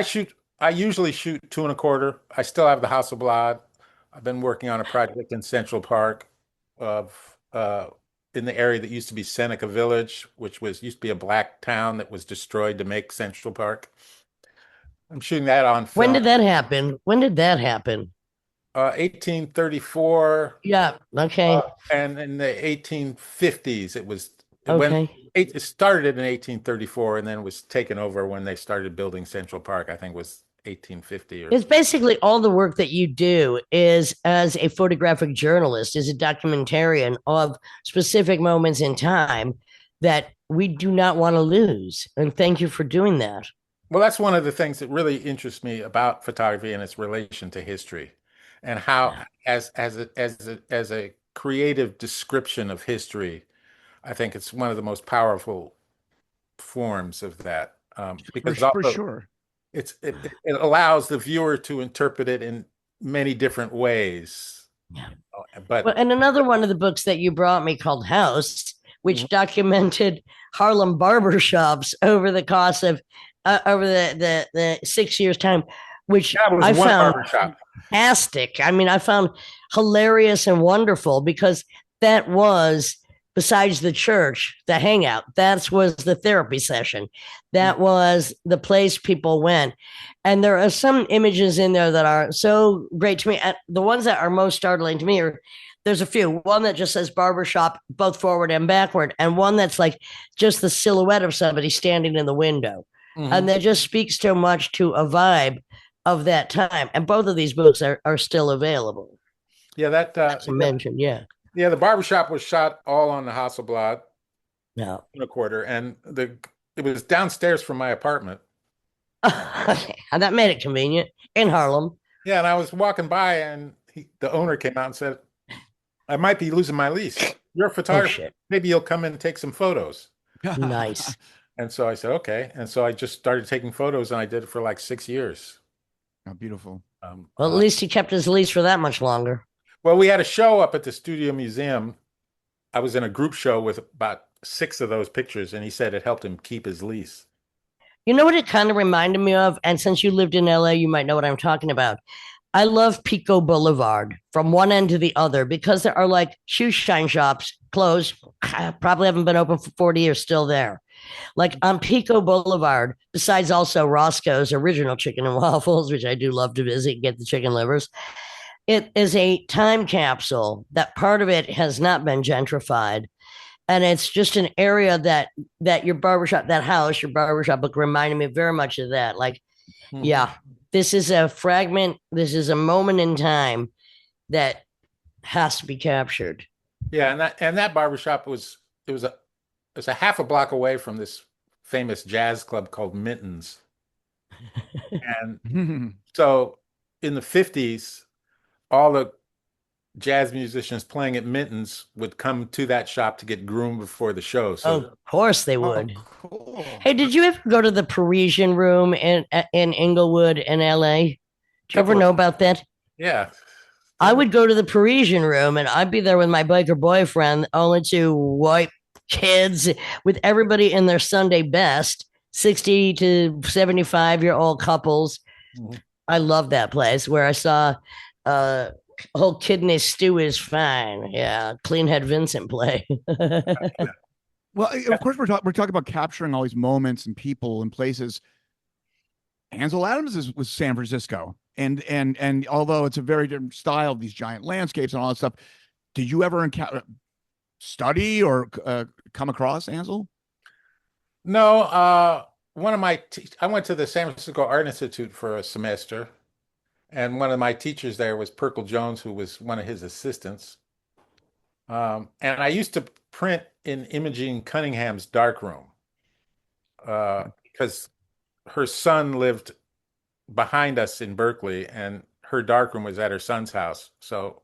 I usually shoot 2.25. I still have the Hasselblad. I've been working on a project in Central Park of in the area that used to be Seneca Village, which used to be a black town that was destroyed to make Central Park. I'm shooting that on When film. did that happen? When did that happen? 1834. Yeah. Okay. And in the 1850s, Okay. it started in 1834 and then was taken over when they started building Central Park. I think was 1850 or It's basically all the work that you do is as a photographic journalist, as a documentarian of specific moments in time that we do not want to lose. And thank you for doing that. well, that's one of the things that really interests me about photography and its relation to history, and how, as a creative description of history, I think it's one of the most powerful forms of that. Because For also sure. it allows the viewer to interpret it in many different ways. Yeah. But Well, and another one of the books that you brought me called House, which documented Harlem barbershops over the course of over the 6 years time, which that was I one found barbershop. fantastic. I mean, I found hilarious and wonderful because that was besides the church, the hangout. That was the therapy session. That was the place people went. And there are some images in there that are so great to me. And the ones that are most startling to me are there's a few. One that just says barbershop, both forward and backward, and one that's like just the silhouette of somebody standing in the window. And that just speaks so much to a vibe of that time. And both of these books are still available. Yeah, that To mention, yeah. yeah, the barbershop was shot all on the Hasselblad No. in a quarter, and it was downstairs from my apartment. Okay. And that made it convenient in Harlem. Yeah, and I was walking by, and the owner came out and said, "I might be losing my lease. You're a photographer. shit. Maybe you'll come in and take some photos." Nice. And so I said, "Okay." And so I just started taking photos, and I did it for like 6 years. How beautiful. Well, at least he kept his lease for that much longer. Well, we had a show up at the Studio Museum. I was in a group show with about 6 of those pictures, and he said it helped him keep his lease. You know what it kind of reminded me of? And since you lived in LA, you might know what I'm talking about. I love Pico Boulevard from one end to the other because there are like shoe shine shops closed, probably haven't been open for 40 years, still there. Like on Pico Boulevard, besides also Roscoe's original chicken and waffles, which I do love to visit and get the chicken livers, it is a time capsule that part of it has not been gentrified. And it's just an area that your barbershop, that house, your barbershop book reminded me very much of that. Like, yeah, this is a fragment, this is a moment in time that has to be captured. Yeah, and that barbershop it was a half a block away from this famous jazz club called Mittens. And so in the 50s, all the jazz musicians playing at Mittens would come to that shop to get groomed before the show. So Of course they would. Cool. Hey, did you ever go to the Parisian Room in Inglewood in LA? Did you ever know about that? yeah. I would go to the Parisian Room and I'd be there with my biker boyfriend, only two white kids with everybody in their Sunday best, 60 to 75-year-old couples. I love that place where I saw whole kidney stew is fine. Yeah, Clean Head Vincent play. Well, of course, we're talking about capturing all these moments and people and places. Ansel Adams was San Francisco, and although it's a very different style, these giant landscapes and all that stuff, did you ever study or come across Ansel? No, I went to the San Francisco Art Institute for a semester, and one of my teachers there was Perkle Jones, who was one of his assistants. And I used to print in Imogene Cunningham's darkroom because her son lived behind us in Berkeley, and her darkroom was at her son's house. So,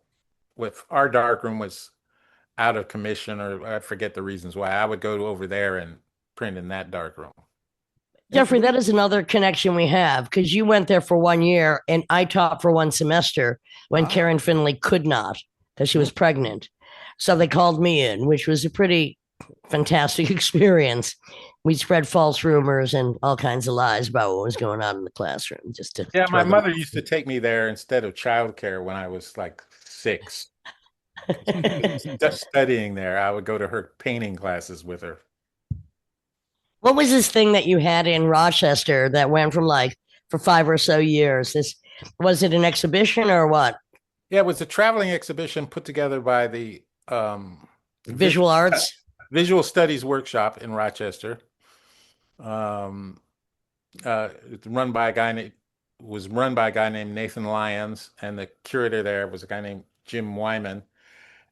if our darkroom was out of commission, or I forget the reasons why, I would go over there and print in that darkroom. Jeffrey, that is another connection we have because you went there for 1 year and I taught for one semester when Karen Finley could not because she was pregnant. So they called me in, which was a pretty fantastic experience. We spread false rumors and all kinds of lies about what was going on in the classroom. My mother used to take me there instead of childcare when I was like 6. Just studying there. I would go to her painting classes with her. What was this thing that you had in Rochester that went from like for 5 or so years? This was it an exhibition or what? Yeah, it was a traveling exhibition put together by the Visual arts? Visual Studies Workshop in Rochester. Um, it's run by a guy named was run by a guy named Nathan Lyons, and the curator there was a guy named Jim Wyman.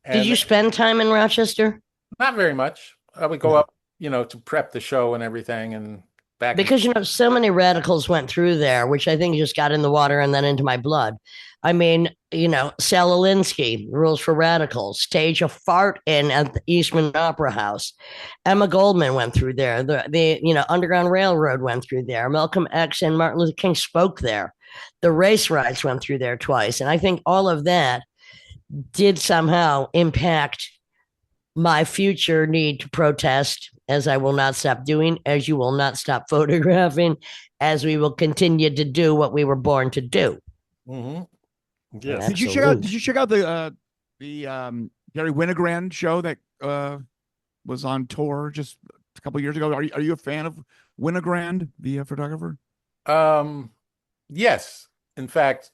Did And you spend time in Rochester? not very much. I would go up, to prep the show and everything, and back. Because so many radicals went through there, which I think just got in the water and then into my blood. I mean, Sal Alinsky, Rules for Radicals, stage a fart in at the Eastman Opera House. Emma Goldman went through there. The Underground Railroad went through there. Malcolm X and Martin Luther King spoke there. The race riots went through there twice. And I think all of that did somehow impact my future need to protest, as I will not stop doing, as you will not stop photographing, as we will continue to do what we were born to do. Mm-hmm. Yes. Did you check out the Gary Winogrand show that was on tour just a couple years ago? Are you a fan of Winogrand, the photographer? Yes. In fact,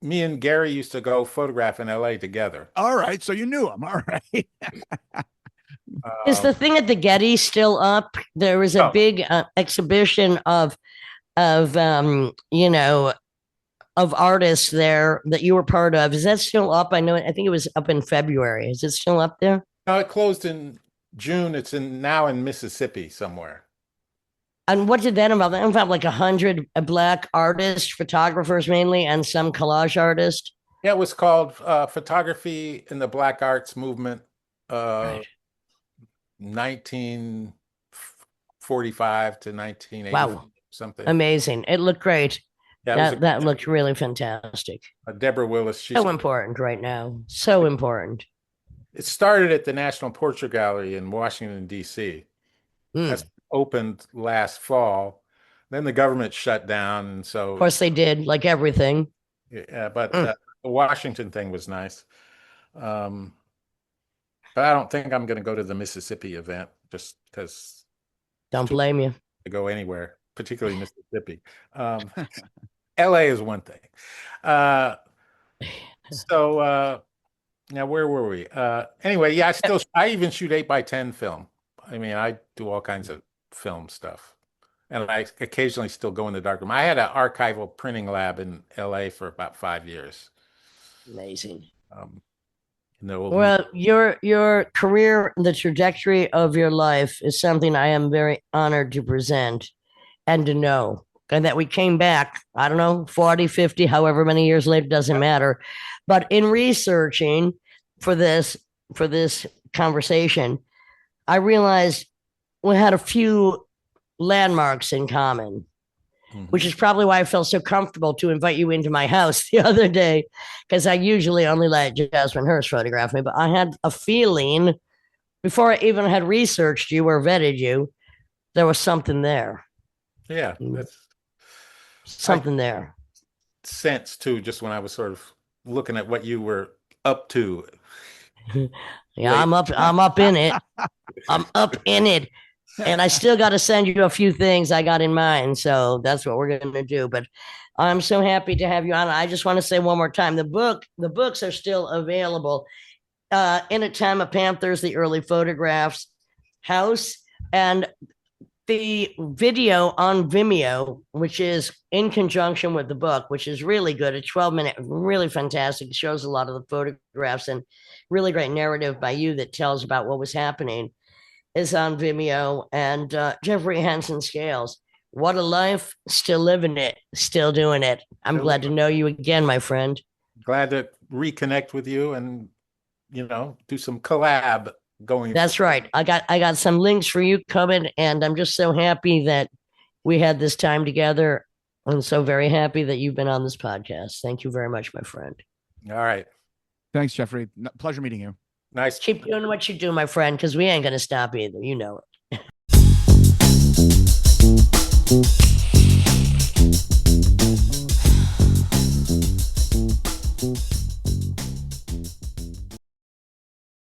me and Gary used to go photograph in LA together. All right, so you knew him. All right. Is the thing at the Getty still up? There was a big exhibition of artists there that you were part of. Is that still up? I think it was up in February. Is it still up there? No, it closed in June. It's now in Mississippi somewhere. And what did that involve? That involved like 100 Black artists, photographers mainly, and some collage artists. Yeah, it was called Photography in the Black Arts Movement, Right. 1945 to 1980. Wow. Something. Amazing. It looked great. Yeah, that looked really fantastic. Deborah Willis. So important right now. So important. It started at the National Portrait Gallery in Washington, D.C. That's opened last fall. Then the government shut down, and so of course they did, like everything. Yeah, but the Washington thing was nice. But I don't think I'm going to go to the Mississippi event just because. Don't blame you. To go anywhere, particularly Mississippi. LA is one thing. So now where were we? Anyway, yeah, I even shoot 8x10 film. I mean, I do all kinds of film stuff. And I occasionally still go in the darkroom. I had an archival printing lab in LA for about 5 years. Amazing. Well, your career, the trajectory of your life is something I am very honored to present and to know. And that we came back, I don't know, 40, 50, however many years later, doesn't matter. But in researching for this conversation, I realized we had a few landmarks in common, which is probably why I felt so comfortable to invite you into my house the other day, because I usually only let Jasmine Hurst photograph me. But I had a feeling before I even had researched you or vetted you, there was something there. Yeah, that's something there. Sense too, just when I was sort of looking at what you were up to. Yeah, I'm up in it. I'm up in it. And I still got to send you a few things I got in mind. So that's what we're going to do. But I'm so happy to have you on. I just want to say one more time, the books are still available. In a Time of Panthers, the early photographs, House, and the video on Vimeo, which is in conjunction with the book, which is really good. A 12-minute, really fantastic. It shows a lot of the photographs and really great narrative by you that tells about what was happening, is on Vimeo. And Jeffrey Henson Scales, what a life, still living it, still doing it. I'm glad to know you again, my friend. Glad to reconnect with you and, do some collab going. That's right. I got some links for you coming, and I'm just so happy that we had this time together. I'm so very happy that you've been on this podcast. Thank you very much, my friend. All right. Thanks, Jeffrey. Pleasure meeting you. Nice. Keep doing what you do, my friend, because we ain't going to stop either. You know it.